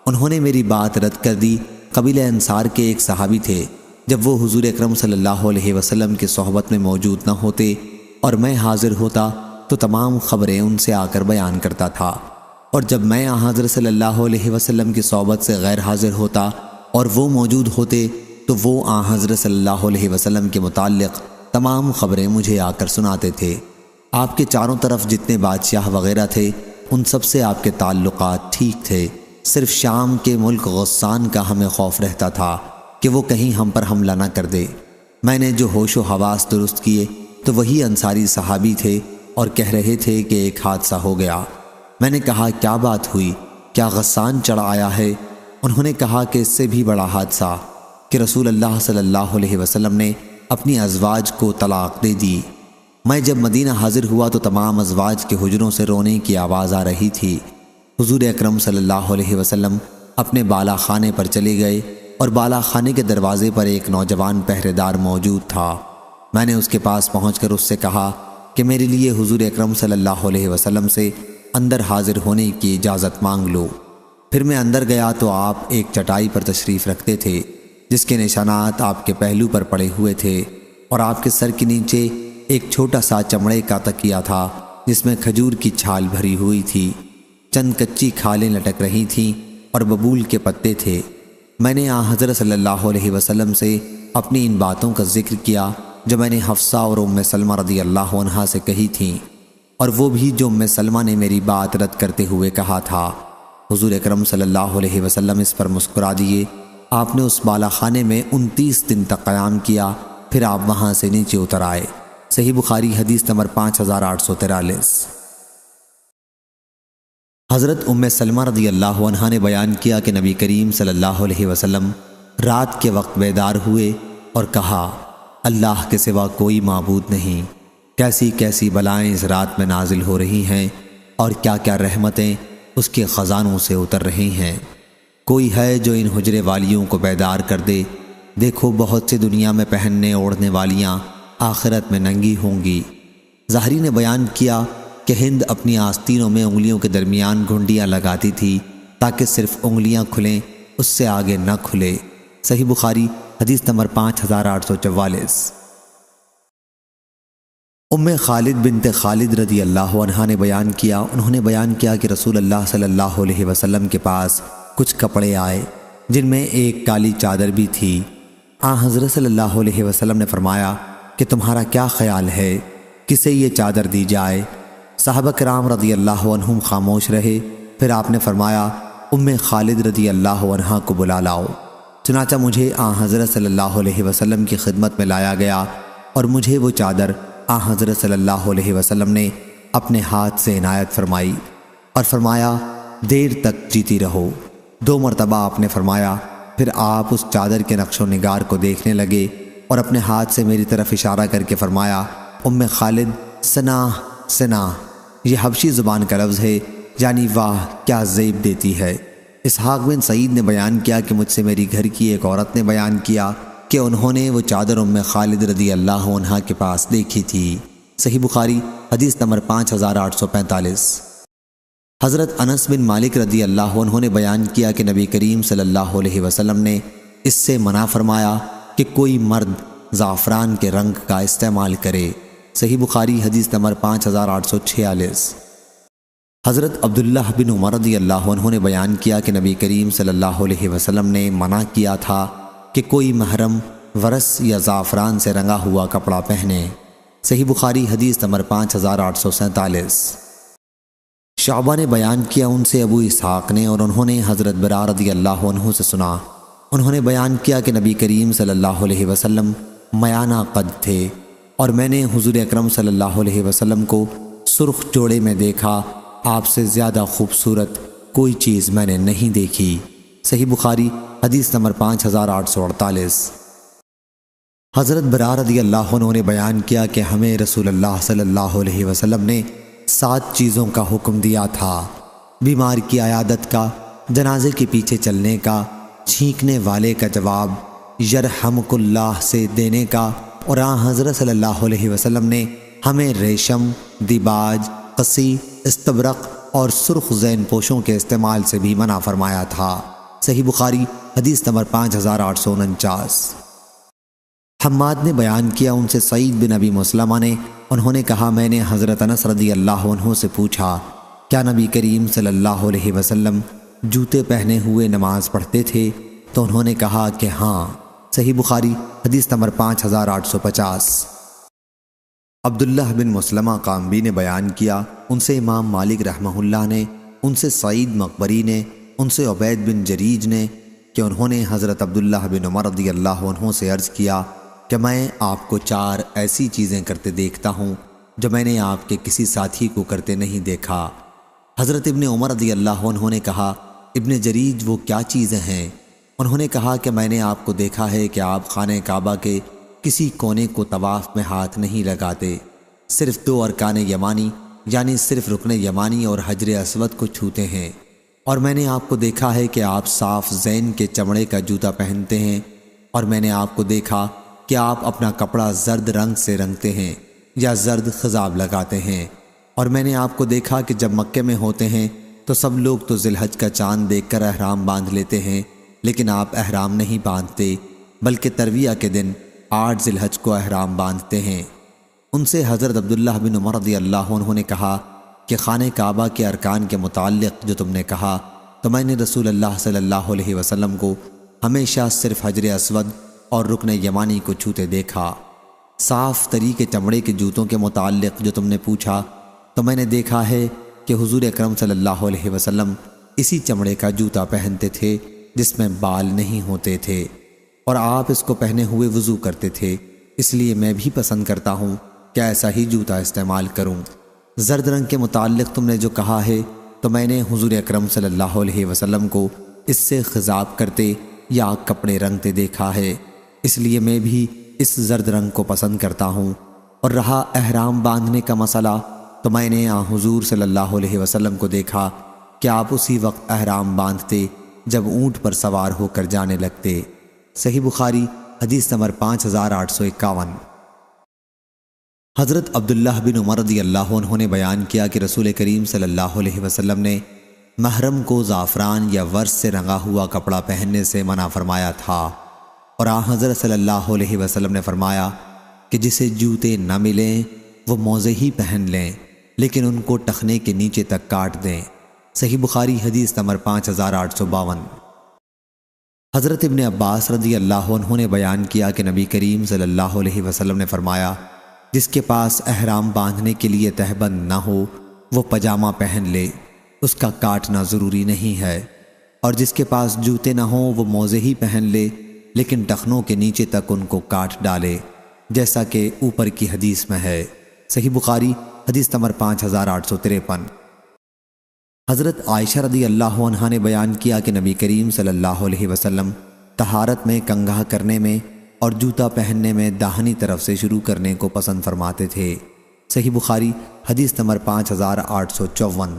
انہوں نے میری بات رد کر دی۔ قبیلہ انصار کے ایک صحابی تھے، جب وہ حضور اکرم صلی اللہ علیہ وسلم کی صحبت میں موجود نہ ہوتے اور میں حاضر ہوتا تو تمام خبریں ان سے آ کر بیان کرتا تھا، اور جب میں حضرت صلی اللہ علیہ وسلم کی صحبت سے غیر حاضر ہوتا اور وہ موجود ہوتے تو وہ حضرت صلی اللہ علیہ وسلم کے متعلق تمام خبریں مجھے آ کر سناتے تھے۔ آپ کے چاروں طرف جتنے بادشاہ وغیرہ تھے ان سب سے آپ کے تعلقات ٹھیک تھے، صرف شام کے ملک غسان کا ہمیں خوف رہتا تھا کہ وہ کہیں ہم پر حملہ نہ کر دے۔ میں نے جو ہوش و حواس درست کیے تو وہی انصاری صحابی تھے اور کہہ رہے تھے کہ ایک حادثہ ہو گیا۔ میں نے کہا، کیا بات ہوئی؟ کیا غسان چڑھ آیا ہے؟ انہوں نے کہا کہ اس سے بھی بڑا حادثہ کہ رسول اللہ صلی اللہ علیہ وسلم نے اپنی ازواج کو طلاق دے دی۔ میں جب مدینہ حاضر ہوا تو تمام ازواج کے حجروں سے رونے کی آواز آ رہی تھی۔ حضور اکرم صلی اللہ علیہ وسلم اپنے بالا خانے پر چلے گئے اور بالا خانے کے دروازے پر ایک نوجوان پہرے دار موجود تھا۔ میں نے اس کے پاس پہنچ کر اس سے کہا کہ میرے لیے حضور اکرم صلی اللہ علیہ وسلم سے اندر حاضر ہونے کی اجازت مانگ لو۔ پھر میں اندر گیا تو آپ ایک چٹائی پر تشریف رکھتے تھے جس کے نشانات آپ کے پہلو پر پڑے ہوئے تھے، اور آپ کے سر کے نیچے ایک چھوٹا سا چمڑے کا تکیہ تھا جس میں کھجور کی چھال بھری ہوئی تھی، چند کچی کھالیں لٹک رہی تھیں اور ببول کے پتے تھے۔ میں نے حضرت صلی اللہ علیہ وسلم سے اپنی ان باتوں کا ذکر کیا جو میں نے حفصہ اور ام سلمہ رضی اللہ عنہا سے کہی تھیں، اور وہ بھی جو ام سلمہ نے میری بات رد کرتے ہوئے کہا تھا۔ حضور اکرم صلی اللہ علیہ وسلم اس پر مسکرا دیے۔ آپ نے اس بالا خانے میں 29 دن تک قیام کیا، پھر آپ وہاں سے نیچے اتر آئے۔ صحیح بخاری حدیث نمبر 5843۔ حضرت ام سلمہ رضی اللہ عنہا نے بیان کیا کہ نبی کریم صلی اللہ علیہ وسلم رات کے وقت بیدار ہوئے اور کہا، اللہ کے سوا کوئی معبود نہیں، کیسی کیسی بلائیں اس رات میں نازل ہو رہی ہیں اور کیا کیا رحمتیں اس کے خزانوں سے اتر رہی ہیں۔ کوئی ہے جو ان حجرے والیوں کو بیدار کر دے؟ دیکھو بہت سے دنیا میں پہننے اوڑھنے والیاں آخرت میں ننگی ہوں گی۔ ظاہری نے بیان کیا کہ ہند اپنی آستینوں میں انگلیوں کے درمیان گھنڈیاں لگاتی تھی تاکہ صرف انگلیاں کھلیں، اس سے آگے نہ کھلے۔ صحیح بخاری حدیث نمبر 5844۔ ام خالد بنت خالد رضی اللہ عنہا نے بیان کیا، انہوں نے بیان کیا کہ رسول اللہ صلی اللہ علیہ وسلم کے پاس کچھ کپڑے آئے جن میں ایک کالی چادر بھی تھی۔ حضرت صلی اللہ علیہ وسلم نے فرمایا کہ تمہارا کیا خیال ہے، کسے یہ چادر دی جائے؟ صحابہ کرام رضی اللہ عنہم خاموش رہے۔ پھر آپ نے فرمایا، ام خالد رضی اللہ عنہا کو بلا لاؤ۔ چنانچہ مجھے حضرت صلی اللہ علیہ وسلم کی خدمت میں لایا گیا اور مجھے وہ چادر حضرت صلی اللہ علیہ وسلم نے اپنے ہاتھ سے عنایت فرمائی اور فرمایا، دیر تک جیتی رہو۔ 2 مرتبہ آپ نے فرمایا، پھر آپ اس چادر کے نقش و نگار کو دیکھنے لگے اور اپنے ہاتھ سے میری طرف اشارہ کر کے فرمایا، ام خالد سنا سنا۔ یہ حبشی زبان کا لفظ ہے، یعنی واہ کیا زیب دیتی ہے۔ اسحاق بن سعید نے بیان کیا کہ مجھ سے میری گھر کی ایک عورت نے بیان کیا کہ انہوں نے وہ چادر ام خالد رضی اللہ عنہا کے پاس دیکھی تھی۔ صحیح بخاری حدیث نمبر 5845۔ حضرت انس بن مالک رضی اللہ عنہ نے بیان کیا کہ نبی کریم صلی اللہ علیہ وسلم نے اس سے منع فرمایا کہ کوئی مرد زعفران کے رنگ کا استعمال کرے۔ صحیح بخاری حدیث نمبر 5846۔ حضرت عبداللہ بن عمر رضی اللہ عنہ نے بیان کیا کہ نبی کریم صلی اللہ علیہ وسلم نے منع کیا تھا کہ کوئی محرم ورس یا زعفران سے رنگا ہوا کپڑا پہنے۔ صحیح بخاری حدیث نمبر 5847۔ شعبہ نے بیان کیا ان سے ابو اسحاق نے اور انہوں نے حضرت برا رضی اللہ عنہ سے سنا، انہوں نے بیان کیا کہ نبی کریم صلی اللہ علیہ وسلم میانہ قد تھے اور میں نے حضور اکرم صلی اللہ علیہ وسلم کو سرخ جوڑے میں دیکھا، آپ سے زیادہ خوبصورت کوئی چیز میں نے نہیں دیکھی۔ صحیح بخاری حدیث نمبر 5848۔ حضرت برا رضی اللہ عنہ نے بیان کیا کہ ہمیں رسول اللہ صلی اللہ علیہ وسلم نے 7 چیزوں کا حکم دیا تھا: بیمار کی عیادت کا، جنازے کے پیچھے چلنے کا، چھینکنے والے کا جواب یرحمک اللہ سے دینے کا، اور حضرت صلی اللہ علیہ وسلم نے ہمیں ریشم، دیباج، قصی، استبرق اور سرخ زین پوشوں کے استعمال سے بھی منع فرمایا تھا۔ صحیح بخاری حدیث نمبر 5849۔ حماد نے بیان کیا ان سے سعید بن ابی مسلمہ نے، انہوں نے کہا میں نے حضرت انس رضی اللہ عنہ سے پوچھا کیا نبی کریم صلی اللہ علیہ وسلم جوتے پہنے ہوئے نماز پڑھتے تھے؟ تو انہوں نے کہا کہ ہاں۔ صحیح بخاری حدیث نمبر 5850۔ عبداللہ بن مسلمہ قامبی نے بیان کیا ان سے امام مالک رحمہ اللہ نے، ان سے سعید مقبری نے، ان سے عبید بن جریج نے کہ انہوں نے حضرت عبداللہ بن عمر رضی اللہ عنہ سے عرض کیا کہ میں آپ کو 4 ایسی چیزیں کرتے دیکھتا ہوں جو میں نے آپ کے کسی ساتھی کو کرتے نہیں دیکھا۔ حضرت ابن عمر رضی اللہ عنہ نے کہا ابن جریج وہ کیا چیزیں ہیں؟ انہوں نے کہا کہ میں نے آپ کو دیکھا ہے کہ آپ خانہ کعبہ کے کسی کونے کو طواف میں ہاتھ نہیں لگاتے، صرف 2 ارکان یمانی یعنی صرف رکن یمانی اور حجر اسود کو چھوتے ہیں، اور میں نے آپ کو دیکھا ہے کہ آپ صاف زین کے چمڑے کا جوتا پہنتے ہیں، اور میں نے آپ کو دیکھا کہ آپ اپنا کپڑا زرد رنگ سے رنگتے ہیں یا زرد خضاب لگاتے ہیں، اور میں نے آپ کو دیکھا کہ جب مکے میں ہوتے ہیں تو سب لوگ تو ذی الحج کا چاند دیکھ کر احرام باندھ لیتے ہیں، لیکن آپ احرام نہیں باندھتے بلکہ ترویہ کے دن 8 ذی الحج کو احرام باندھتے ہیں۔ ان سے حضرت عبداللہ بن عمر رضی اللہ عنہ نے کہا کہ خانہ کعبہ کے ارکان کے متعلق جو تم نے کہا تو میں نے رسول اللہ صلی اللہ علیہ وسلم کو ہمیشہ صرف حجر اسود اور رکن یمانی کو چھوتے دیکھا۔ صاف تری کے چمڑے کے جوتوں کے متعلق جو تم نے پوچھا تو میں نے دیکھا ہے کہ حضور اکرم صلی اللہ علیہ وسلم اسی چمڑے کا جوتا پہنتے تھے جس میں بال نہیں ہوتے تھے، اور آپ اس کو پہنے ہوئے وضو کرتے تھے، اس لیے میں بھی پسند کرتا ہوں کہ ایسا ہی جوتا استعمال کروں۔ زرد رنگ کے متعلق تم نے جو کہا ہے تو میں نے حضور اکرم صلی اللہ علیہ وسلم کو اس سے خضاب کرتے یا کپڑے رنگتے دیکھا ہے، اس لیے میں بھی اس زرد رنگ کو پسند کرتا ہوں۔ اور رہا احرام باندھنے کا مسئلہ تو میں نے حضور صلی اللہ علیہ وسلم کو دیکھا کہ آپ اسی وقت احرام باندھتے جب اونٹ پر سوار ہو کر جانے لگتے۔ صحیح بخاری حدیث نمبر 5851۔ حضرت عبداللہ بن عمر رضی اللہ عنہ نے بیان کیا کہ رسول کریم صلی اللہ علیہ وسلم نے محرم کو زعفران یا ورس سے رنگا ہوا کپڑا پہننے سے منع فرمایا تھا، اور حضرت صلی اللہ علیہ وسلم نے فرمایا کہ جسے جوتے نہ ملیں وہ موزے ہی پہن لیں لیکن ان کو ٹخنے کے نیچے تک کاٹ دیں۔ صحیح بخاری حدیث نمبر 5852۔ حضرت ابن عباس رضی اللہ عنہ نے بیان کیا کہ نبی کریم صلی اللہ علیہ وسلم نے فرمایا جس کے پاس احرام باندھنے کے لیے تہبند نہ ہو وہ پجامہ پہن لے، اس کا کاٹنا ضروری نہیں ہے، اور جس کے پاس جوتے نہ ہوں وہ موزے ہی پہن لے لیکن ٹخنوں کے نیچے تک ان کو کاٹ ڈالے جیسا کہ اوپر کی حدیث میں ہے۔ صحیح بخاری حدیث نمبر 5853۔ حضرت عائشہ رضی اللہ عنہا نے بیان کیا کہ نبی کریم صلی اللہ علیہ وسلم طہارت میں کنگھا کرنے میں اور جوتا پہننے میں داہنی طرف سے شروع کرنے کو پسند فرماتے تھے۔ صحیح بخاری حدیث نمبر 5854۔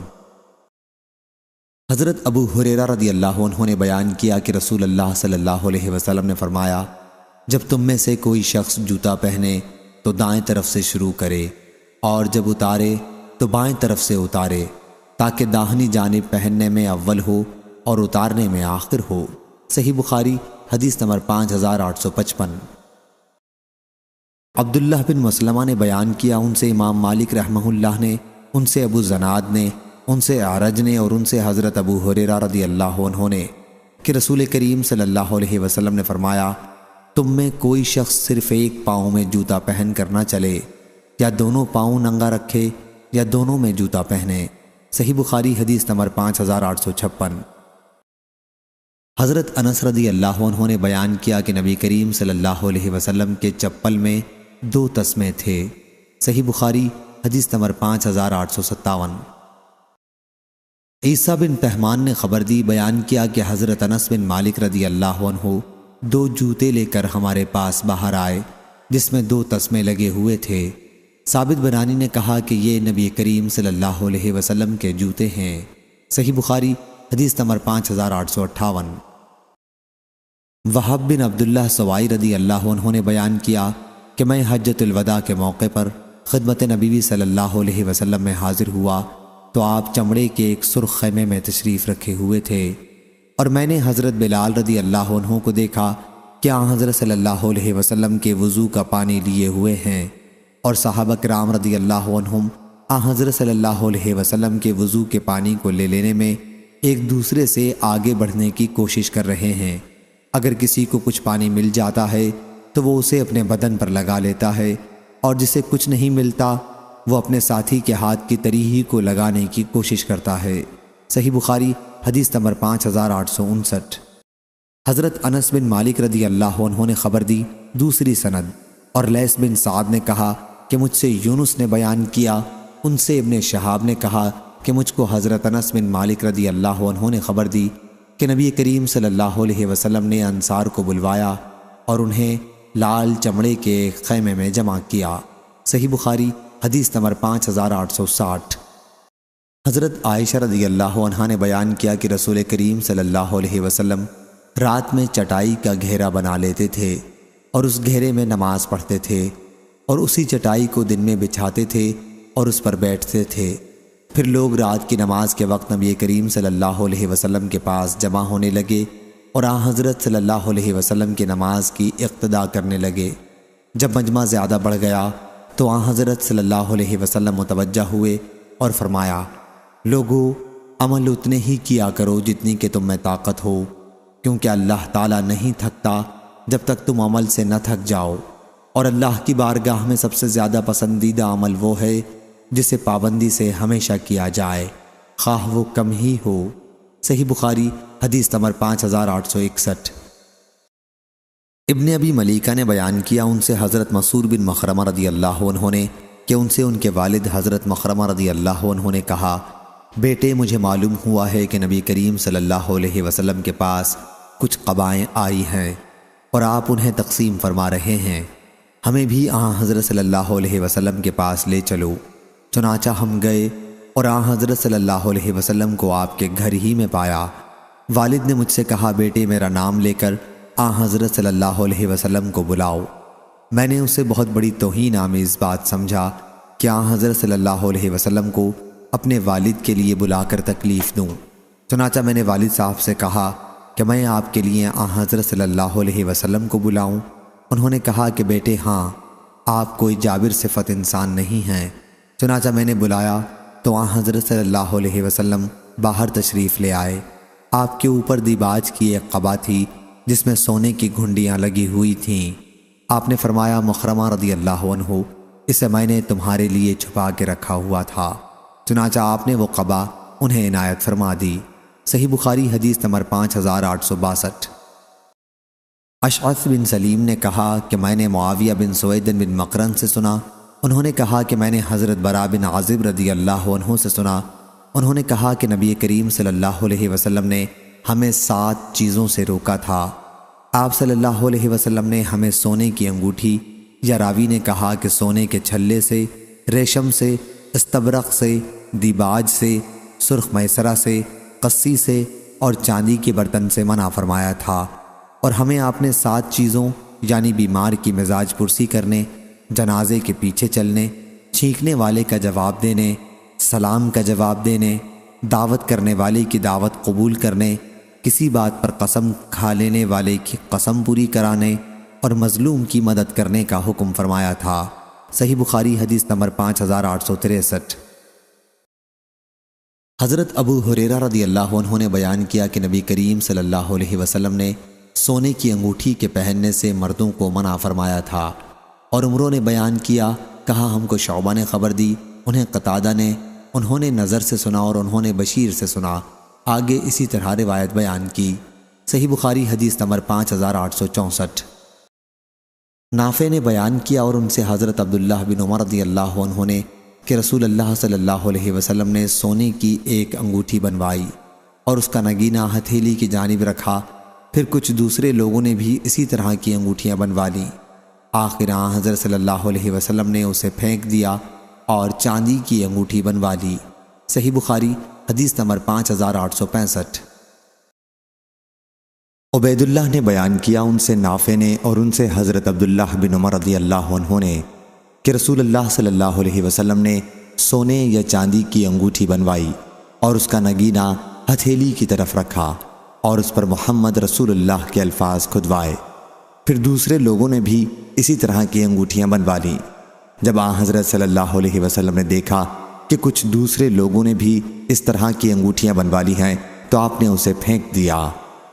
حضرت ابو ہریرہ رضی اللہ عنہ نے بیان کیا کہ رسول اللہ صلی اللہ علیہ وسلم نے فرمایا، جب تم میں سے کوئی شخص جوتا پہنے تو دائیں طرف سے شروع کرے، اور جب اتارے تو بائیں طرف سے اتارے، تاکہ داہنی جانب پہننے میں اول ہو اور اتارنے میں آخر ہو۔ صحیح بخاری حدیث نمبر 5855۔ عبداللہ بن مسلمہ نے بیان کیا، ان سے امام مالک رحمہ اللہ نے، ان سے ابو زناد نے، ان سے اعرج نے، اور ان سے حضرت ابو ہریرہ رضی اللہ عنہ نے کہ رسول کریم صلی اللہ علیہ وسلم نے فرمایا، تم میں کوئی شخص صرف ایک پاؤں میں جوتا پہن کر نہ چلے، یا دونوں پاؤں ننگا رکھے یا دونوں میں جوتا پہنے۔ صحیح بخاری حدیث نمبر 5856۔ حضرت انس رضی اللہ عنہ نے بیان کیا کہ نبی کریم صلی اللہ علیہ وسلم کے چپل میں 2 تسمے تھے۔ صحیح بخاری حدیث نمبر 5857۔ عیسیٰ بن تہمان نے خبر دی، بیان کیا کہ حضرت انس بن مالک رضی اللہ عنہ 2 جوتے لے کر ہمارے پاس باہر آئے جس میں 2 تسمے لگے ہوئے تھے۔ ثابت بنانی نے کہا کہ یہ نبی کریم صلی اللہ علیہ وسلم کے جوتے ہیں۔ صحیح بخاری حدیث نمبر 5858۔ وہب بن عبداللہ سوائی رضی اللہ عنہ نے بیان کیا کہ میں حجۃ الوداع کے موقع پر خدمت نبی صلی اللہ علیہ وسلم میں حاضر ہوا تو آپ چمڑے کے ایک سرخ خیمے میں تشریف رکھے ہوئے تھے، اور میں نے حضرت بلال رضی اللہ عنہ کو دیکھا کہ آن حضرت صلی اللہ علیہ وسلم کے وضو کا پانی لیے ہوئے ہیں، اور صحابہ کرام رضی اللہ عنہم آن حضرت صلی اللہ علیہ وسلم کے وضو کے پانی کو لے لینے میں ایک دوسرے سے آگے بڑھنے کی کوشش کر رہے ہیں۔ اگر کسی کو کچھ پانی مل جاتا ہے تو وہ اسے اپنے بدن پر لگا لیتا ہے، اور جسے کچھ نہیں ملتا وہ اپنے ساتھی کے ہاتھ کی تری ہی کو لگانے کی کوشش کرتا ہے۔ صحیح بخاری حدیث نمبر 5859۔ حضرت انس بن مالک رضی اللہ عنہ نے خبر دی، دوسری سند، اور لیث بن سعد نے کہا کہ مجھ سے یونس نے بیان کیا، ان سے ابن شہاب نے کہا کہ مجھ کو حضرت انس بن مالک رضی اللہ عنہ نے خبر دی کہ نبی کریم صلی اللہ علیہ وسلم نے انصار کو بلوایا اور انہیں لال چمڑے کے ایک خیمے میں جمع کیا۔ صحیح بخاری حدیث نمبر 5860۔ حضرت عائشہ رضی اللہ عنہا نے بیان کیا کہ رسول کریم صلی اللہ علیہ وسلم رات میں چٹائی کا گھیرا بنا لیتے تھے اور اس گھیرے میں نماز پڑھتے تھے، اور اسی چٹائی کو دن میں بچھاتے تھے اور اس پر بیٹھتے تھے۔ پھر لوگ رات کی نماز کے وقت نبی کریم صلی اللہ علیہ وسلم کے پاس جمع ہونے لگے اور آن حضرت صلی اللہ علیہ وسلم کی نماز کی اقتدا کرنے لگے۔ جب مجمع زیادہ بڑھ گیا تو آن حضرت صلی اللہ علیہ وسلم متوجہ ہوئے اور فرمایا، لوگو عمل اتنے ہی کیا کرو جتنی کہ تم میں طاقت ہو، کیونکہ اللہ تعالیٰ نہیں تھکتا جب تک تم عمل سے نہ تھک جاؤ، اور اللہ کی بارگاہ میں سب سے زیادہ پسندیدہ عمل وہ ہے جسے پابندی سے ہمیشہ کیا جائے، خواہ وہ کم ہی ہو۔ صحیح بخاری حدیث نمبر 5861۔ ابن ابی ملیکہ نے بیان کیا، ان سے حضرت مسعود بن مخرمہ رضی اللہ عنہ نے کہ ان سے ان کے والد حضرت مخرمہ رضی اللہ عنہ نے کہا، بیٹے مجھے معلوم ہوا ہے کہ نبی کریم صلی اللہ علیہ وسلم کے پاس کچھ قبائیں آئی ہیں اور آپ انہیں تقسیم فرما رہے ہیں، ہمیں بھی آن حضرت صلی اللہ علیہ وسلم کے پاس لے چلو۔ چنانچہ ہم گئے اور آن حضرت صلی اللہ علیہ وسلم کو آپ کے گھر ہی میں پایا۔ والد نے مجھ سے کہا، بیٹے میرا نام لے کر آن حضرت صلی اللہ علیہ وسلم کو بلاؤ۔ میں نے اسے بہت بڑی توہین آمیز بات سمجھا کہ آن حضرت صلی اللہ علیہ وسلم کو اپنے والد کے لیے بلا کر تکلیف دوں۔ چنانچہ میں نے والد صاحب سے کہا کہ میں آپ کے لیے آن حضرت صلی اللہ علیہ وسلم کو بلاؤں؟ انہوں نے کہا کہ بیٹے ہاں، آپ کوئی جابر صفت انسان نہیں ہیں۔ چنانچہ میں نے بلایا تو آن حضرت صلی اللہ علیہ وسلم باہر تشریف لے آئے۔ آپ کے اوپر دیباج کی ایک قبا تھی جس میں سونے کی گھنڈیاں لگی ہوئی تھیں۔ آپ نے فرمایا، مخرمہ رضی اللہ عنہ، اسے میں نے تمہارے لیے چھپا کے رکھا ہوا تھا۔ چنانچہ آپ نے وہ قبا انہیں عنایت فرما دی۔ صحیح بخاری حدیث نمبر 5862۔ اشعث بن سلیم نے کہا کہ میں نے معاویہ بن سوید بن مقرن سے سنا، انہوں نے کہا کہ میں نے حضرت برا بن عازب رضی اللہ عنہ سے سنا، انہوں نے کہا کہ نبی کریم صلی اللہ علیہ وسلم نے ہمیں 7 چیزوں سے روکا تھا۔ آپ صلی اللہ علیہ وسلم نے ہمیں سونے کی انگوٹھی، یا راوی نے کہا کہ سونے کے چھلے سے، ریشم سے، استبرق سے، دیباج سے، سرخ میسرہ سے، قصی سے اور چاندی کے برتن سے منع فرمایا تھا، اور ہمیں آپ نے 7 چیزوں یعنی بیمار کی مزاج پرسی کرنے، جنازے کے پیچھے چلنے، چھینکنے والے کا جواب دینے، سلام کا جواب دینے، دعوت کرنے والے کی دعوت قبول کرنے، کسی بات پر قسم کھا لینے والے کی قسم پوری کرانے اور مظلوم کی مدد کرنے کا حکم فرمایا تھا۔ صحیح بخاری حدیث نمبر 5863۔ حضرت ابو ہریرہ رضی اللہ عنہ نے بیان کیا کہ نبی کریم صلی اللہ علیہ وسلم نے سونے کی انگوٹھی کے پہننے سے مردوں کو منع فرمایا تھا، اور عمروں نے بیان کیا، کہا ہم کو شعبہ نے خبر دی، انہیں قتادہ نے، انہوں نے نظر سے سنا اور انہوں نے بشیر سے سنا، آگے اسی طرح روایت بیان کی۔ صحیح بخاری حدیث نمبر 5864۔ نافع نے بیان کیا اور ان سے حضرت عبداللہ بن عمر رضی اللہ عنہ نے کہ رسول اللہ صلی اللہ علیہ وسلم نے سونے کی ایک انگوٹھی بنوائی اور اس کا نگینہ ہتھیلی کی جانب رکھا، پھر کچھ دوسرے لوگوں نے بھی اسی طرح کی انگوٹھیاں بنوا لیں، آخر حضرت صلی اللہ علیہ وسلم نے اسے پھینک دیا اور چاندی کی انگوٹھی بنوا لی۔ صحیح بخاری حدیث نمبر 5865۔ عبید اللہ نے بیان کیا ان سے نافع نے اور ان سے حضرت عبداللہ بن عمر رضی اللہ عنہ نے کہ رسول اللہ صلی اللہ علیہ وسلم نے سونے یا چاندی کی انگوٹھی بنوائی اور اس کا نگینہ ہتھیلی کی طرف رکھا اور اس پر محمد رسول اللہ کے الفاظ کھدوائے، پھر دوسرے لوگوں نے بھی اسی طرح کی انگوٹھیاں بنوا لیں۔ جب حضرت صلی اللہ علیہ وسلم نے دیکھا کہ کچھ دوسرے لوگوں نے بھی اس طرح کی انگوٹھیاں بنوا لی ہیں تو آپ نے اسے پھینک دیا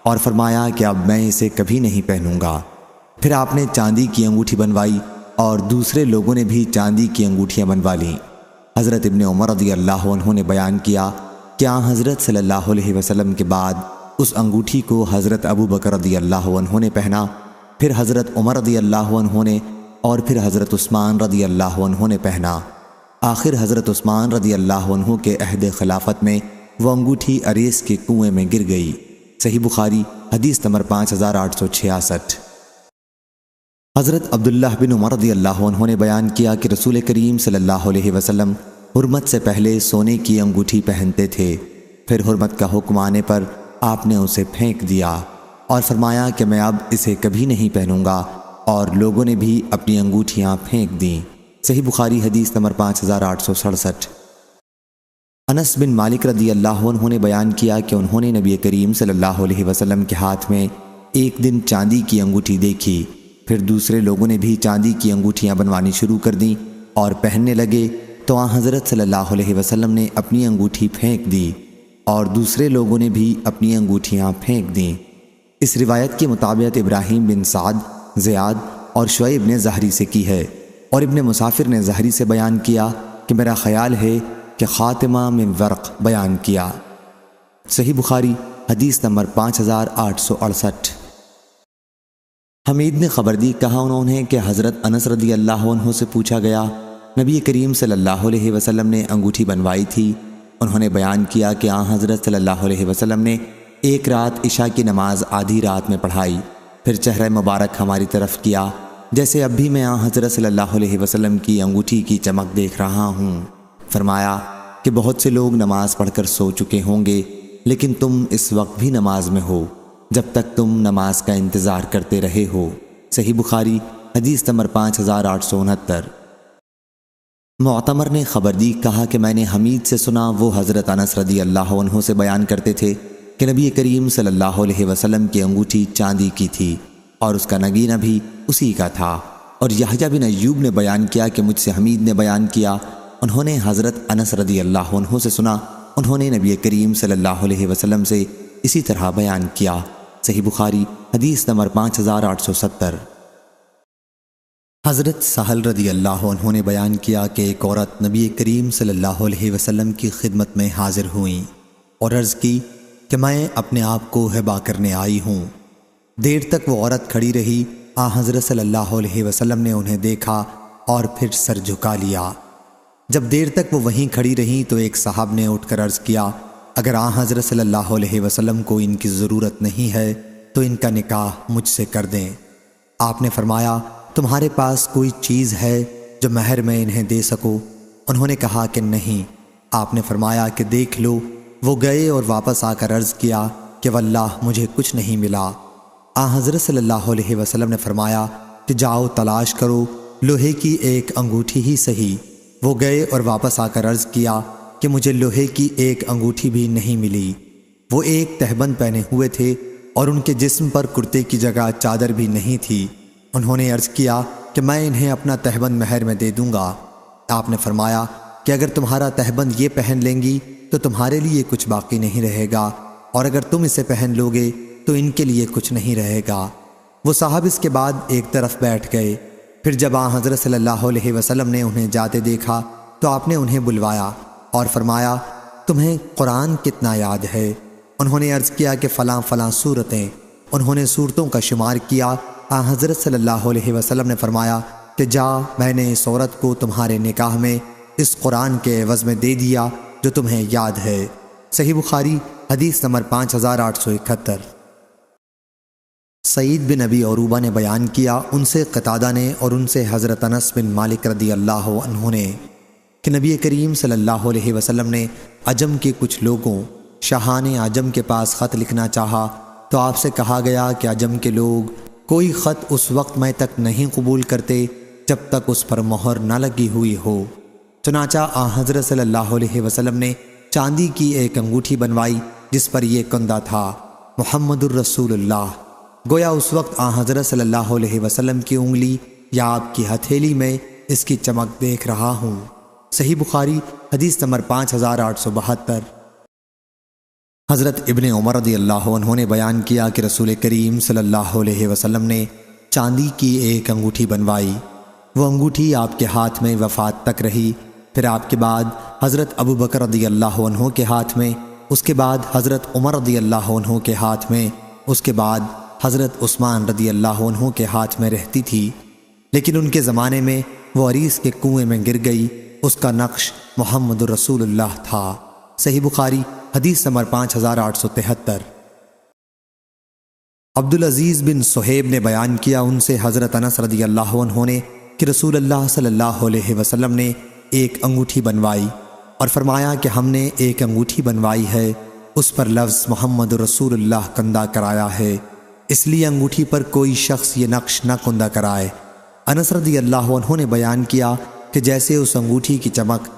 اور فرمایا کہ اب میں اسے کبھی نہیں پہنوں گا۔ پھر آپ نے چاندی کی انگوٹھی بنوائی اور دوسرے لوگوں نے بھی چاندی کی انگوٹھیاں بنوا لیں۔ حضرت ابن عمر رضی اللہ عنہ نے بیان کیا کہ حضرت صلی اللہ علیہ وسلم کے بعد اس انگوٹھی کو حضرت ابو بکر رضی اللہ عنہ نے پہنا، پھر حضرت عمر رضی اللہ عنہ نے، اور پھر حضرت عثمان رضی اللہ عنہ نے پہنا۔ آخر حضرت عثمان رضی اللہ عنہ کے عہد خلافت میں وہ انگوٹھی اریس کے کنویں میں گر گئی۔ صحیح بخاری حدیث نمبر 5866۔ حضرت عبداللہ بن عمر رضی اللہ عنہ نے بیان کیا کہ رسول کریم صلی اللہ علیہ وسلم حرمت سے پہلے سونے کی انگوٹھی پہنتے تھے، پھر حرمت کا حکم آنے پر آپ نے اسے پھینک دیا اور فرمایا کہ میں اب اسے کبھی نہیں پہنوں گا، اور لوگوں نے بھی اپنی انگوٹھیاں پھینک دیں۔ صحیح بخاری حدیث نمبر 5867۔ انس بن مالک رضی اللہ عنہ نے بیان کیا کہ انہوں نے نبی کریم صلی اللہ علیہ وسلم کے ہاتھ میں ایک دن چاندی کی انگوٹھی دیکھی، پھر دوسرے لوگوں نے بھی چاندی کی انگوٹھیاں بنوانی شروع کر دیں اور پہننے لگے تو حضرت صلی اللہ علیہ وسلم نے اپنی انگوٹھی پھینک دی اور دوسرے لوگوں نے بھی اپنی انگوٹھیاں پھینک دیں۔ اس روایت کی مطابقت ابراہیم بن سعد، زیاد اور شعیب نے زہری سے کی ہے، اور ابن مسافر نے زہری سے بیان کیا کہ میرا خیال ہے کہ خاتمہ من ورق بیان کیا۔ صحیح بخاری حدیث نمبر 5868۔ حمید نے خبر دی، کہا انہوں نے کہ حضرت انس رضی اللہ عنہ سے پوچھا گیا، نبی کریم صلی اللہ علیہ وسلم نے انگوٹھی بنوائی تھی؟ انہوں نے بیان کیا کہ حضرت صلی اللہ علیہ وسلم نے ایک رات عشاء کی نماز آدھی رات میں پڑھائی، پھر چہرہ مبارک ہماری طرف کیا، جیسے اب بھی میں حضرت صلی اللہ علیہ وسلم کی انگوٹھی کی چمک دیکھ رہا ہوں۔ فرمایا کہ بہت سے لوگ نماز پڑھ کر سو چکے ہوں گے، لیکن تم اس وقت بھی نماز میں ہو جب تک تم نماز کا انتظار کرتے رہے ہو۔ صحیح بخاری حدیث نمبر 5869۔ معتمر نے خبر دی، کہا کہ میں نے حمید سے سنا، وہ حضرت انس رضی اللہ عنہ سے بیان کرتے تھے کہ نبی کریم صلی اللہ علیہ وسلم کی انگوٹھی چاندی کی تھی اور اس کا نگینہ بھی اسی کا تھا۔ اور یحییٰ بن ایوب نے بیان کیا کہ مجھ سے حمید نے بیان کیا، انہوں نے حضرت انس رضی اللہ عنہ سے سنا، انہوں نے نبی کریم صلی اللہ علیہ وسلم سے اسی طرح بیان کیا۔ صحیح بخاری حدیث نمبر 5870۔ حضرت سہل رضی اللہ عنہ نے بیان کیا کہ ایک عورت نبی کریم صلی اللہ علیہ وسلم کی خدمت میں حاضر ہوئیں اور عرض کی کہ میں اپنے آپ کو ہبہ کرنے آئی ہوں۔ دیر تک وہ عورت کھڑی رہی، حضرت صلی اللہ علیہ وسلم نے انہیں دیکھا اور پھر سر جھکا لیا۔ جب دیر تک وہ وہیں کھڑی رہیں تو ایک صاحب نے اٹھ کر عرض کیا، اگر حضرت صلی اللہ علیہ وسلم کو ان کی ضرورت نہیں ہے تو ان کا نکاح مجھ سے کر دیں۔ آپ نے فرمایا، تمہارے پاس کوئی چیز ہے جو مہر میں انہیں دے سکو؟ انہوں نے کہا کہ نہیں۔ آپ نے فرمایا کہ دیکھ لو وہ گئے اور واپس آ کر عرض کیا کہ واللہ مجھے کچھ نہیں ملا۔ حضرت صلی اللہ علیہ وسلم نے فرمایا کہ جاؤ تلاش کرو لوہے کی ایک انگوٹھی ہی صحیح۔ وہ گئے اور واپس آ کر عرض کیا کہ مجھے لوہے کی ایک انگوٹھی بھی نہیں ملی۔ وہ ایک تہبند پہنے ہوئے تھے اور ان کے جسم پر کرتے کی جگہ چادر بھی نہیں تھی۔ انہوں نے عرض کیا کہ میں انہیں اپنا تہبند مہر میں دے دوں گا۔ آپ نے فرمایا کہ اگر تمہارا تہبند یہ پہن لیں گی تو تمہارے لیے کچھ باقی نہیں رہے گا، اور اگر تم اسے پہن لو گے تو ان کے لیے کچھ نہیں رہے گا۔ وہ صاحب اس کے بعد ایک طرف بیٹھ گئے۔ پھر جب حضرت صلی اللہ علیہ وسلم نے انہیں جاتے دیکھا تو آپ نے انہیں بلوایا اور فرمایا تمہیں قرآن کتنا یاد ہے؟ انہوں نے عرض کیا کہ فلاں فلاں سورتیں۔ انہوں نے سورتوں کا شمار کیا۔ حضرت صلی اللہ علیہ وسلم نے فرمایا کہ جا، میں نے اس عورت کو تمہارے نکاح میں اس قرآن کے عوض میں دے دیا جو تمہیں یاد ہے۔ صحیح بخاری حدیث نمبر 5871۔ سعید بن ابی عروبہ نے بیان کیا، ان سے قتادہ نے اور ان سے حضرت انس بن مالک رضی اللہ عنہ نے کہ نبی کریم صلی اللہ علیہ وسلم نے عجم کے کچھ لوگوں شاہان عجم کے پاس خط لکھنا چاہا تو آپ سے کہا گیا کہ عجم کے لوگ کوئی خط اس وقت میں تک نہیں قبول کرتے جب تک اس پر مہر نہ لگی ہوئی ہو۔ چنانچہ حضرت صلی اللہ علیہ وسلم نے چاندی کی ایک انگوٹھی بنوائی جس پر یہ کندہ تھا محمد الرسول اللہ۔ گویا اس وقت حضرت صلی اللہ علیہ وسلم کی انگلی یا آپ کی ہتھیلی میں اس کی چمک دیکھ رہا ہوں۔ صحیح بخاری حدیث نمبر 5872۔ حضرت ابن عمر رضی اللہ عنہ نے بیان کیا کہ رسول کریم صلی اللہ علیہ وسلم نے چاندی کی ایک انگوٹھی بنوائی۔ وہ انگوٹھی آپ کے ہاتھ میں وفات تک رہی، پھر آپ کے بعد حضرت ابو بکر رضی اللہ عنہ کے ہاتھ میں، اس کے بعد حضرت عمر رضی اللہ عنہ کے ہاتھ میں، اس کے بعد حضرت عثمان رضی اللہ عنہ کے ہاتھ میں رہتی تھی، لیکن ان کے زمانے میں وہ عریس کے کنویں میں گر گئی۔ اس کا نقش محمد رسول اللہ تھا۔ صحیح بخاری حدیث نمبر 5873۔ عبدالعزیز بن صہیب نے بیان کیا، ان سے حضرت انس رضی اللہ عنہ نے کہ رسول اللہ صلی اللہ علیہ وسلم نے ایک انگوٹھی بنوائی اور فرمایا کہ ہم نے ایک انگوٹھی بنوائی ہے، اس پر لفظ محمد رسول اللہ کندہ کرایا ہے، اس لیے انگوٹھی پر کوئی شخص یہ نقش نہ کندہ کرائے۔ انس رضی اللہ عنہ نے بیان کیا کہ جیسے اس انگوٹھی کی چمک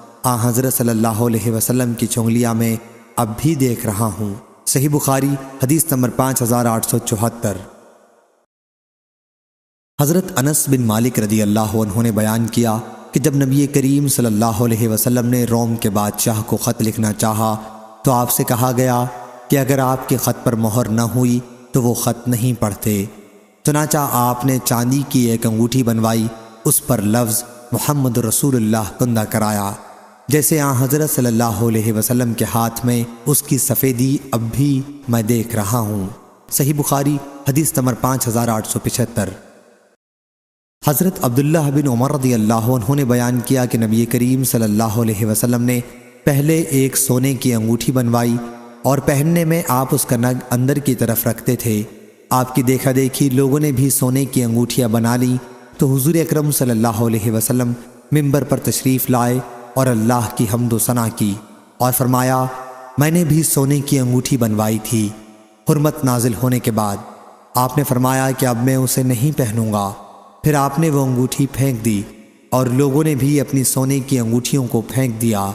حضرت صلی اللہ علیہ وسلم کی چنگلیاں میں اب بھی دیکھ رہا ہوں۔ صحیح بخاری حدیث نمبر 5874۔ حضرت انس بن مالک رضی اللہ عنہ نے بیان کیا کہ جب نبی کریم صلی اللہ علیہ وسلم نے روم کے بادشاہ کو خط لکھنا چاہا تو آپ سے کہا گیا کہ اگر آپ کے خط پر مہر نہ ہوئی تو وہ خط نہیں پڑھتے۔ چنانچہ آپ نے چاندی کی ایک انگوٹھی بنوائی، اس پر لفظ محمد رسول اللہ کندہ کرایا، جیسے حضرت صلی اللہ علیہ وسلم کے ہاتھ میں اس کی سفیدی اب بھی میں دیکھ رہا ہوں۔ صحیح بخاری حدیث نمبر 5875۔ حضرت عبداللہ بن عمر رضی اللہ عنہ نے بیان کیا کہ نبی کریم صلی اللہ علیہ وسلم نے پہلے ایک سونے کی انگوٹھی بنوائی اور پہننے میں آپ اس کا نگ اندر کی طرف رکھتے تھے۔ آپ کی دیکھا دیکھی لوگوں نے بھی سونے کی انگوٹھیاں بنا لیں تو حضور اکرم صلی اللہ علیہ وسلم منبر پر تشریف لائے اور اللہ کی حمد و ثنا کی اور فرمایا میں نے بھی سونے کی انگوٹھی بنوائی تھی۔ حرمت نازل ہونے کے بعد آپ نے فرمایا کہ اب میں اسے نہیں پہنوں گا، پھر آپ نے وہ انگوٹھی پھینک دی اور لوگوں نے بھی اپنی سونے کی انگوٹھیوں کو پھینک دیا۔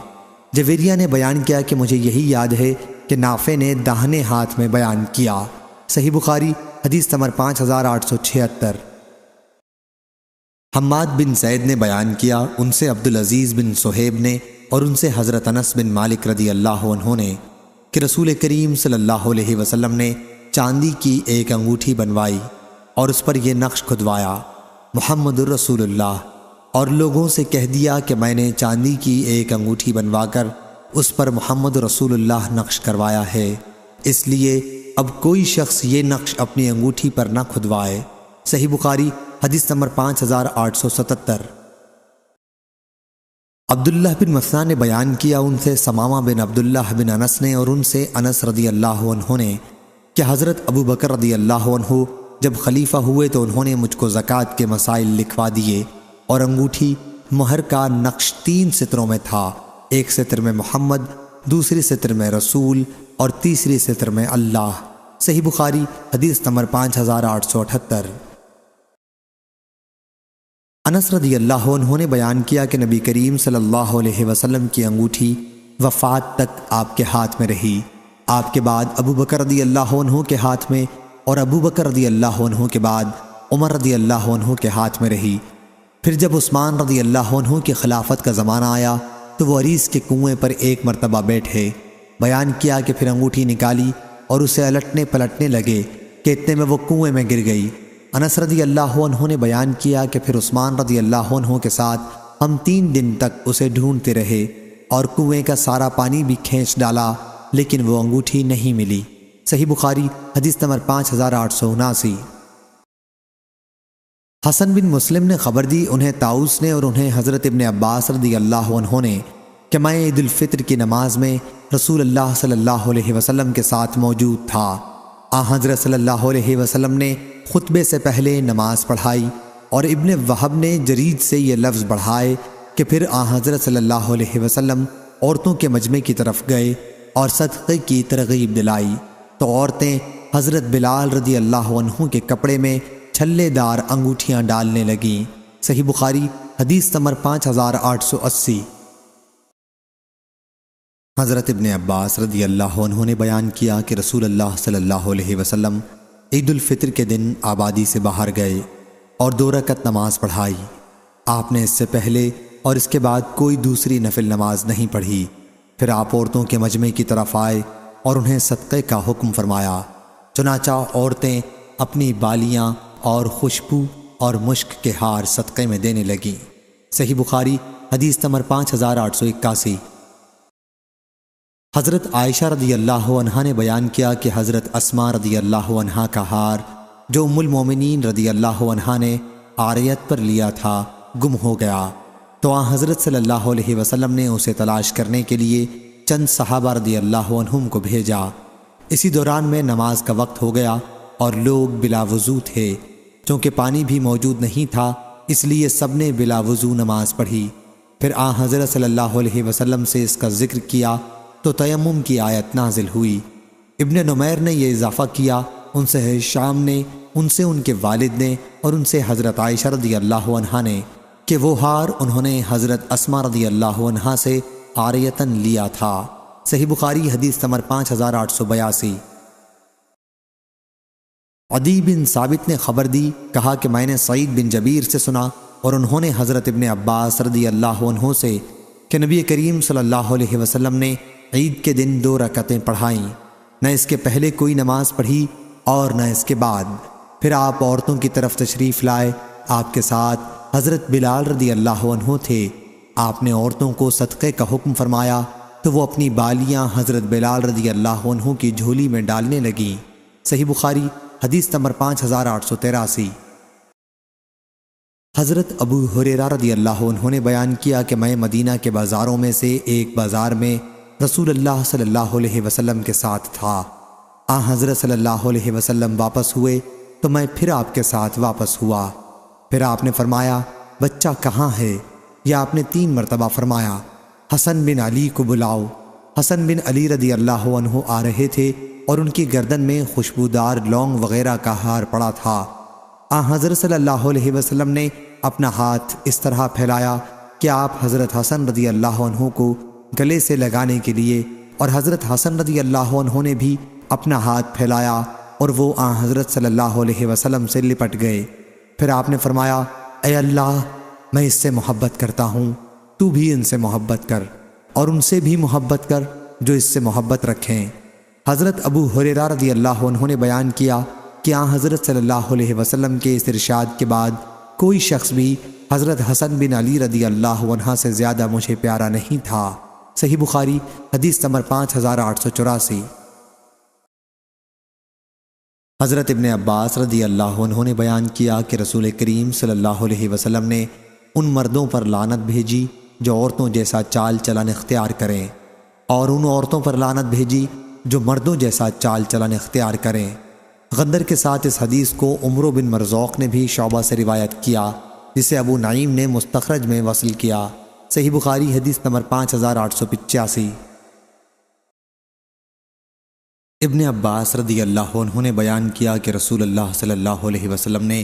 جویریہ نے بیان کیا کہ مجھے یہی یاد ہے کہ نافع نے داہنے ہاتھ میں بیان کیا۔ صحیح بخاری حدیث نمبر 5876۔ حماد بن زید نے بیان کیا، ان سے عبدالعزیز بن صہیب نے اور ان سے حضرت انس بن مالک رضی اللہ عنہ نے کہ رسول کریم صلی اللہ علیہ وسلم نے چاندی کی ایک انگوٹھی بنوائی اور اس پر یہ نقش کھدوایا محمد الرسول اللہ، اور لوگوں سے کہہ دیا کہ میں نے چاندی کی ایک انگوٹھی بنوا کر اس پر محمد رسول اللہ نقش کروایا ہے، اس لیے اب کوئی شخص یہ نقش اپنی انگوٹھی پر نہ کھدوائے۔ صحیح بخاری حدیث نمبر 5877۔ عبداللہ بن مسنا نے بیان کیا، ان سے سمامہ بن عبداللہ بن انس نے اور ان سے انس رضی اللہ عنہ نے کہ حضرت ابو بکر رضی اللہ عنہ جب خلیفہ ہوئے تو انہوں نے مجھ کو زکوٰۃ کے مسائل لکھوا دیے اور انگوٹھی مہر کا نقش 3 سطروں میں تھا، ایک سطر میں محمد، دوسری سطر میں رسول اور تیسری سطر میں اللہ۔ صحیح بخاری حدیث نمبر 5878۔ انس رضی اللہ عنہ نے بیان کیا کہ نبی کریم صلی اللہ علیہ وسلم کی انگوٹھی وفات تک آپ کے ہاتھ میں رہی۔ آپ کے بعد ابو بکر رضی اللہ عنہ کے ہاتھ میں، اور ابو بکر رضی اللہ عنہ کے بعد عمر رضی اللہ عنہ کے ہاتھ میں رہی۔ پھر جب عثمان رضی اللہ عنہ کی خلافت کا زمانہ آیا تو وہ عریس کے کنویں پر ایک مرتبہ بیٹھے۔ بیان کیا کہ پھر انگوٹھی نکالی اور اسے الٹنے پلٹنے لگے کہ اتنے میں وہ کنویں میں گر گئی۔ انس رضی اللہ عنہ نے بیان کیا کہ پھر عثمان رضی اللہ عنہ کے ساتھ ہم 3 دن تک اسے ڈھونڈتے رہے اور کنویں کا سارا پانی بھی کھینچ ڈالا، لیکن وہ انگوٹھی نہیں ملی۔ صحیح بخاری حدیث نمبر 5879۔ حسن بن مسلم نے خبر دی، انہیں طاؤس نے اور انہیں حضرت ابن عباس رضی اللہ عنہ نے، کہ میں عید الفطر کی نماز میں رسول اللہ صلی اللہ علیہ وسلم کے ساتھ موجود تھا۔ حضرت صلی اللہ علیہ وسلم نے خطبے سے پہلے نماز پڑھائی، اور ابن وہب نے جرید سے یہ لفظ بڑھائے کہ پھر حضرت صلی اللہ علیہ وسلم عورتوں کے مجمع کی طرف گئے اور صدقے کی ترغیب دلائی، تو عورتیں حضرت بلال رضی اللہ عنہ کے کپڑے میں چھلے دار انگوٹھیاں ڈالنے لگیں۔ صحیح بخاری حدیث نمبر 5880۔ حضرت ابن عباس رضی اللہ عنہ نے بیان کیا کہ رسول اللہ صلی اللہ علیہ وسلم عید الفطر کے دن آبادی سے باہر گئے اور 2 رکعت نماز پڑھائی۔ آپ نے اس سے پہلے اور اس کے بعد کوئی دوسری نفل نماز نہیں پڑھی۔ پھر آپ عورتوں کے مجمع کی طرف آئے اور انہیں صدقے کا حکم فرمایا، چنانچہ عورتیں اپنی بالیاں اور خوشبو اور مشک کے ہار صدقے میں دینے لگیں۔ صحیح بخاری حدیث نمبر 5881۔ حضرت عائشہ رضی اللہ عنہا نے بیان کیا کہ حضرت اسماء رضی اللہ عنہا کا ہار جو ام المومنین رضی اللہ عنہا نے عاریت پر لیا تھا گم ہو گیا، تو حضرت صلی اللہ علیہ وسلم نے اسے تلاش کرنے کے لیے چند صحابہ رضی اللہ عنہم کو بھیجا۔ اسی دوران میں نماز کا وقت ہو گیا اور لوگ بلا وضو تھے، چونکہ پانی بھی موجود نہیں تھا، اس لیے سب نے بلا وضو نماز پڑھی۔ پھر حضرت صلی اللہ علیہ وسلم سے اس کا ذکر کیا تو تیمم کی آیت نازل ہوئی۔ ابن نمیر نے یہ اضافہ کیا، ان سے ہشام نے، ان سے ان کے والد نے، اور ان سے حضرت عائشہ رضی اللہ عنہا نے، کہ وہ ہار انہوں نے حضرت اسماء رضی اللہ عنہا سے عاریتاً لیا تھا۔ صحیح بخاری حدیث نمبر 5882۔ عدی بن ثابت نے خبر دی، کہا کہ میں نے سعید بن جبیر سے سنا اور انہوں نے حضرت ابن عباس رضی اللہ عنہ سے کہ نبی کریم صلی اللہ علیہ وسلم نے عید کے دن 2 رکعتیں پڑھائیں، نہ اس کے پہلے کوئی نماز پڑھی اور نہ اس کے بعد۔ پھر آپ عورتوں کی طرف تشریف لائے، آپ کے ساتھ حضرت بلال رضی اللہ عنہ تھے۔ آپ نے عورتوں کو صدقے کا حکم فرمایا تو وہ اپنی بالیاں حضرت بلال رضی اللہ عنہ کی جھولی میں ڈالنے لگیں۔ صحیح بخاری حدیث نمبر 5883۔ حضرت ابو ہریرہ رضی اللہ عنہ نے بیان کیا کہ میں مدینہ کے بازاروں میں سے ایک بازار میں رسول اللہ صلی اللہ علیہ وسلم کے ساتھ تھا۔ حضرت صلی اللہ علیہ وسلم واپس ہوئے تو میں پھر آپ کے ساتھ واپس ہوا۔ پھر آپ نے فرمایا، بچہ کہاں ہے؟ یا آپ نے 3 مرتبہ فرمایا، حسن بن علی کو بلاؤ۔ حسن بن علی رضی اللہ عنہ آ رہے تھے اور ان کی گردن میں خوشبودار لونگ وغیرہ کا ہار پڑا تھا۔ حضرت صلی اللہ علیہ وسلم نے اپنا ہاتھ اس طرح پھیلایا کہ آپ حضرت حسن رضی اللہ عنہ کو گلے سے لگانے کے لیے، اور حضرت حسن رضی اللہ عنہ نے بھی اپنا ہاتھ پھیلایا اور وہ حضرت صلی اللہ علیہ وسلم سے لپٹ گئے۔ پھر آپ نے فرمایا، اے اللہ، میں اس سے محبت کرتا ہوں، تو بھی ان سے محبت کر اور ان سے بھی محبت کر جو اس سے محبت رکھیں۔ حضرت ابو ہریرہ رضی اللہ عنہ نے بیان کیا کہ حضرت صلی اللہ علیہ وسلم کے اس ارشاد کے بعد کوئی شخص بھی حضرت حسن بن علی رضی اللہ عنہ سے زیادہ مجھے پیارا نہیں تھا۔ صحیح بخاری حدیث نمبر 5884۔ حضرت ابن عباس رضی اللہ عنہ نے بیان کیا کہ رسول کریم صلی اللہ علیہ وسلم نے ان مردوں پر لعنت بھیجی جو عورتوں جیسا چال چلن اختیار کریں، اور ان عورتوں پر لعنت بھیجی جو مردوں جیسا چال چلن اختیار کریں۔ غندر کے ساتھ اس حدیث کو عمرو بن مرزوق نے بھی شعبہ سے روایت کیا، جسے ابو نعیم نے مستخرج میں وصل کیا۔ صحیح بخاری حدیث نمبر 5885۔ ابن عباس رضی اللہ عنہ نے بیان کیا کہ رسول اللہ صلی اللہ علیہ وسلم نے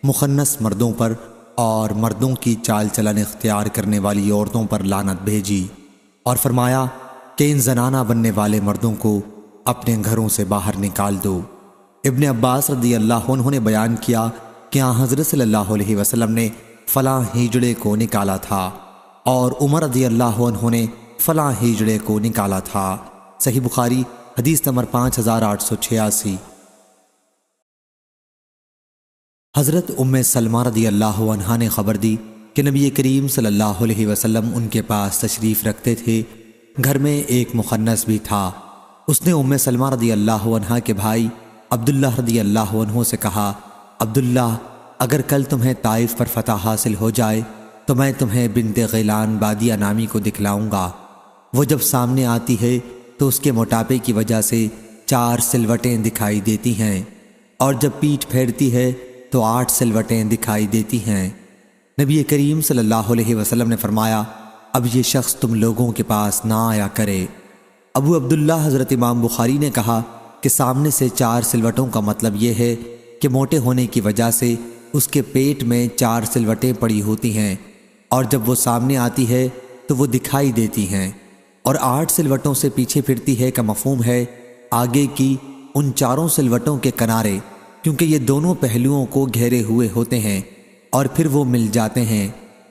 مخنث مردوں پر اور مردوں کی چال چلن اختیار کرنے والی عورتوں پر لعنت بھیجی اور فرمایا کہ ان زنانہ بننے والے مردوں کو اپنے گھروں سے باہر نکال دو۔ ابن عباس رضی اللہ عنہ نے بیان کیا کہ حضرت صلی اللہ علیہ وسلم نے فلاں ہیجڑے کو نکالا تھا اور عمر رضی اللہ عنہ نے فلاں ہیجڑے کو نکالا تھا۔ صحیح بخاری حدیث نمبر 5886۔ حضرت ام سلمہ رضی اللہ عنہا نے خبر دی کہ نبی کریم صلی اللہ علیہ وسلم ان کے پاس تشریف رکھتے تھے۔ گھر میں ایک مخنث بھی تھا۔ اس نے ام سلمہ رضی اللہ عنہا کے بھائی عبداللہ رضی اللہ عنہ سے کہا، عبداللہ اگر کل تمہیں طائف پر فتح حاصل ہو جائے تو میں تمہیں بنت غیلان بادیہ نامی کو دکھلاؤں گا۔ وہ جب سامنے آتی ہے تو اس کے موٹاپے کی وجہ سے 4 سلوٹیں دکھائی دیتی ہیں اور جب پیٹھ پھیرتی ہے تو 8 سلوٹیں دکھائی دیتی ہیں۔ نبی کریم صلی اللہ علیہ وسلم نے فرمایا، اب یہ شخص تم لوگوں کے پاس نہ آیا کرے۔ ابو عبداللہ حضرت امام بخاری نے کہا کہ سامنے سے 4 سلوٹوں کا مطلب یہ ہے کہ موٹے ہونے کی وجہ سے اس کے پیٹ میں 4 سلوٹیں پڑی ہوتی ہیں اور جب وہ سامنے آتی ہے تو وہ دکھائی دیتی ہیں، اور 8 سلوٹوں سے پیچھے پھرتی ہے کا مفہوم ہے آگے کی ان 4 سلوٹوں کے کنارے، کیونکہ یہ دونوں پہلوؤں کو گھیرے ہوئے ہوتے ہیں اور پھر وہ مل جاتے ہیں۔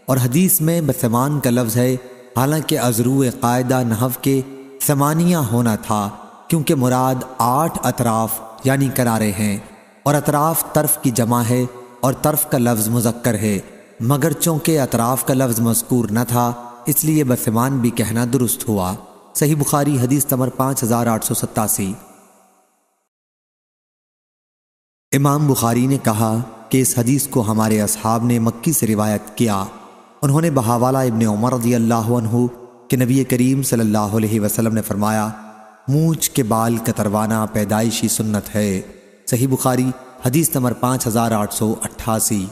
اور حدیث میں بثمان کا لفظ ہے، حالانکہ ازرو قاعدہ نحو کے ثمانیہ ہونا تھا، کیونکہ مراد 8 اطراف یعنی کنارے ہیں، اور اطراف طرف کی جمع ہے اور طرف کا لفظ مذکر ہے، مگر چونکہ اطراف کا لفظ مذکور نہ تھا اس لیے بثمان بھی کہنا درست ہوا۔ صحیح بخاری حدیث نمبر 5887۔ امام بخاری نے کہا کہ اس حدیث کو ہمارے اصحاب نے مکی سے روایت کیا۔ انہوں نے بہاولہ ابن عمر رضی اللہ عنہ کہ نبی کریم صلی اللہ علیہ وسلم نے فرمایا، مونچھ کے بال کتروانا پیدائشی سنت ہے۔ صحیح بخاری حدیث نمبر 5888۔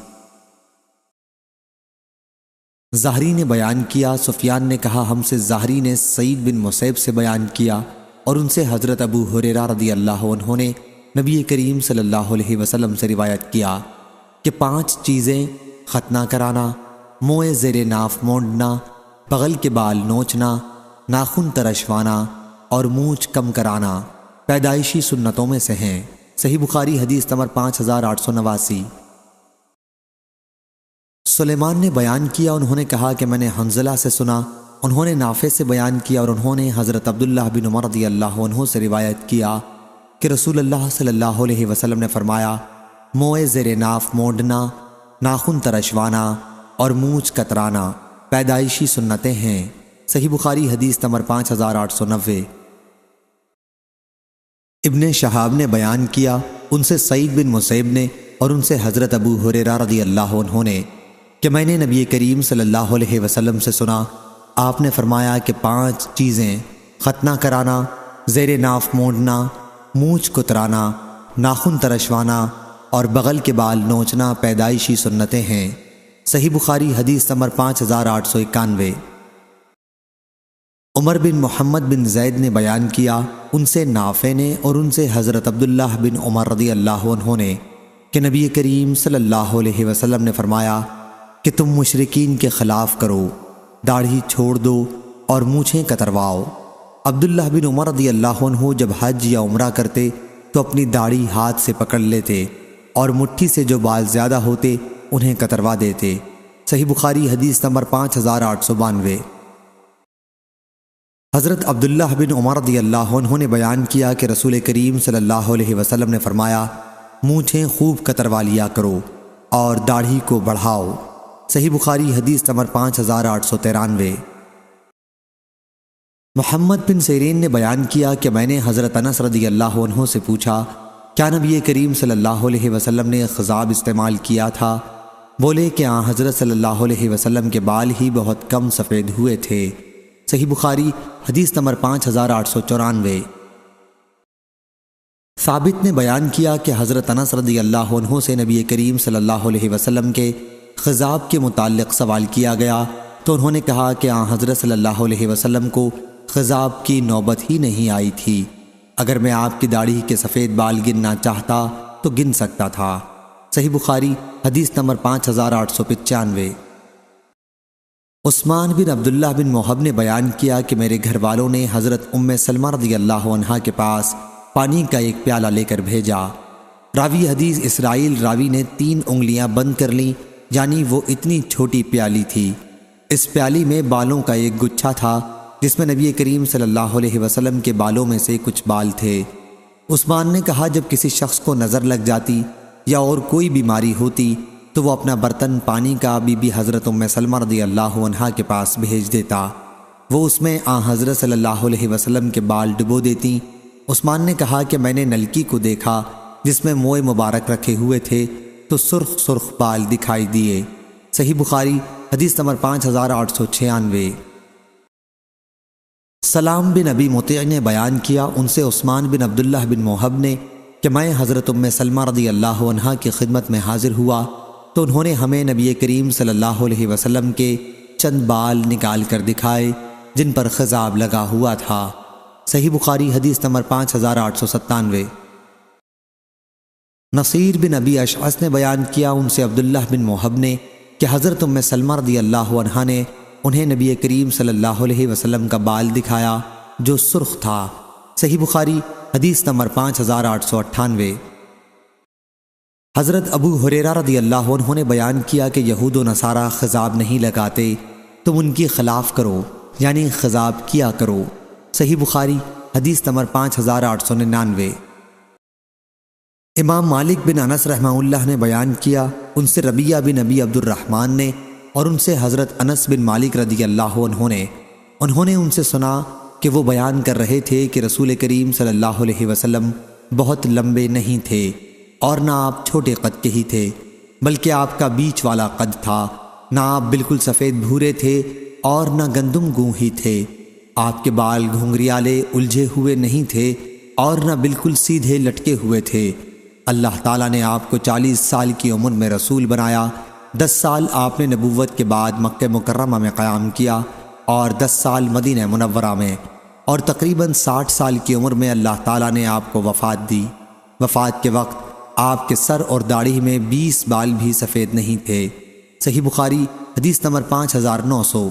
زہری نے بیان کیا، سفیان نے کہا ہم سے زہری نے سعید بن مسیب سے بیان کیا اور ان سے حضرت ابو ہریرہ رضی اللہ عنہ نے نبی کریم صلی اللہ علیہ وسلم سے روایت کیا کہ 5 چیزیں ختنہ کرانا، منہ زیر ناف مونڈنا، بغل کے بال نوچنا، ناخن ترشوانا اور مونچھ کم کرانا پیدائشی سنتوں میں سے ہیں۔ صحیح بخاری حدیث نمبر 5889۔ سلیمان نے بیان کیا، انہوں نے کہا کہ میں نے حنظلہ سے سنا، انہوں نے نافع سے بیان کیا اور انہوں نے حضرت عبداللہ بن عمر رضی اللہ عنہ سے روایت کیا کہ رسول اللہ صلی اللہ علیہ وسلم نے فرمایا، منہ زیر ناف مونڈنا، ناخن ترشوانا اور مونچھ کترانا پیدائشی سنتیں ہیں۔ صحیح بخاری حدیث نمبر 5890۔ ابن شہاب نے بیان کیا، ان سے سعید بن مسیب نے اور ان سے حضرت ابو ہریرہ رضی اللہ عنہ نے کہ میں نے نبی کریم صلی اللہ علیہ وسلم سے سنا، آپ نے فرمایا کہ 5 چیزیں ختنہ کرانا، زیر ناف مونڈنا، مونچھ کترانا، ناخن ترشوانا اور بغل کے بال نوچنا پیدائشی سنتیں ہیں۔ صحیح بخاری حدیث نمبر 5891۔ عمر بن محمد بن زید نے بیان کیا، ان سے نافع نے اور ان سے حضرت عبداللہ بن عمر رضی اللہ عنہ نے کہ نبی کریم صلی اللہ علیہ وسلم نے فرمایا کہ تم مشرکین کے خلاف کرو، داڑھی چھوڑ دو اور مونچھیں کترواؤ۔ عبداللہ بن عمر رضی اللہ عنہ جب حج یا عمرہ کرتے تو اپنی داڑھی ہاتھ سے پکڑ لیتے اور مٹھی سے جو بال زیادہ ہوتے انہیں کتروا دیتے۔ صحیح بخاری حدیث نمبر 5892۔ حضرت عبداللہ بن عمر رضی اللہ عنہ نے بیان کیا کہ رسول کریم صلی اللہ علیہ وسلم نے فرمایا، مونچھیں خوب کتروا لیا کرو اور داڑھی کو بڑھاؤ۔ صحیح بخاری حدیث نمبر 5893۔ محمد بن سیرین نے بیان کیا کہ میں نے حضرت انس رضی اللہ عنہ سے پوچھا، کیا نبی کریم صلی اللہ علیہ وسلم نے خضاب استعمال کیا تھا؟ بولے کہ حضرت صلی اللہ علیہ وسلم کے بال ہی بہت کم سفید ہوئے تھے۔ صحیح بخاری حدیث نمبر 5894۔ ثابت نے بیان کیا کہ حضرت انس رضی اللہ عنہ سے نبی کریم صلی اللہ علیہ وسلم کے خضاب کے متعلق سوال کیا گیا تو انہوں نے کہا کہ حضرت صلی اللہ علیہ وسلم کو خضاب کی نوبت ہی نہیں آئی تھی۔ اگر میں آپ کی داڑھی کے سفید بال گننا چاہتا تو گن سکتا تھا۔ صحیح بخاری حدیث نمبر 5895۔ عثمان بن عبداللہ بن موہب نے بیان کیا کہ میرے گھر والوں نے حضرت ام سلمہ رضی اللہ عنہا کے پاس پانی کا ایک پیالہ لے کر بھیجا۔ راوی حدیث اسرائیل راوی نے 3 انگلیاں بند کر لیں، یعنی وہ اتنی چھوٹی پیالی تھی۔ اس پیالی میں بالوں کا ایک گچھا تھا جس میں نبی کریم صلی اللہ علیہ وسلم کے بالوں میں سے کچھ بال تھے۔ عثمان نے کہا جب کسی شخص کو نظر لگ جاتی یا اور کوئی بیماری ہوتی تو وہ اپنا برتن پانی کا بی بی حضرت ام سلمہ رضی اللہ عنہا کے پاس بھیج دیتا، وہ اس میں حضرت صلی اللہ علیہ وسلم کے بال ڈبو دیتی۔ عثمان نے کہا کہ میں نے نلکی کو دیکھا جس میں موئے مبارک رکھے ہوئے تھے تو سرخ سرخ بال دکھائی دیے۔ صحیح بخاری حدیث نمبر 5896۔ سلام بن ابی مطیع نے بیان کیا، ان سے عثمان بن عبداللہ بن موہب نے کہ میں حضرت ام سلمہ رضی اللہ عنہا کی خدمت میں حاضر ہوا تو انہوں نے ہمیں نبی کریم صلی اللہ علیہ وسلم کے چند بال نکال کر دکھائے جن پر خضاب لگا ہوا تھا۔ صحیح بخاری حدیث نمبر 5897۔ نصیر بن ابی اشعث نے بیان کیا، ان سے عبداللہ بن موہب نے کہ حضرت ام سلمہ رضی اللہ عنہا نے انہیں نبی کریم صلی اللہ علیہ وسلم کا بال دکھایا جو سرخ تھا۔ صحیح بخاری حدیث نمبر 5898۔ حضرت ابو ہریرہ رضی اللہ عنہ نے بیان کیا کہ یہود و نصارہ خضاب نہیں لگاتے، تم ان کی خلاف کرو، یعنی خضاب کیا کرو۔ صحیح بخاری حدیث نمبر 5899۔ امام مالک بن انس رحمہ اللہ نے بیان کیا، ان سے ربیہ بن ابی عبد الرحمن نے اور ان سے حضرت انس بن مالک رضی اللہ عنہ نے انہوں نے ان سے سنا کہ وہ بیان کر رہے تھے کہ رسول کریم صلی اللہ علیہ وسلم بہت لمبے نہیں تھے اور نہ آپ چھوٹے قد کے ہی تھے، بلکہ آپ کا بیچ والا قد تھا، نہ آپ بالکل سفید بھورے تھے اور نہ گندم گوں ہی تھے، آپ کے بال گھنگریالے الجھے ہوئے نہیں تھے اور نہ بالکل سیدھے لٹکے ہوئے تھے۔ اللہ تعالیٰ نے آپ کو 40 سال کی عمر میں رسول بنایا، 10 سال آپ نے نبوت کے بعد مکہ مکرمہ میں قیام کیا اور 10 سال مدینہ منورہ میں، اور تقریباً 60 سال کی عمر میں اللہ تعالیٰ نے آپ کو وفات دی۔ وفات کے وقت آپ کے سر اور داڑھی میں 20 بال بھی سفید نہیں تھے۔ صحیح بخاری حدیث نمبر 5900۔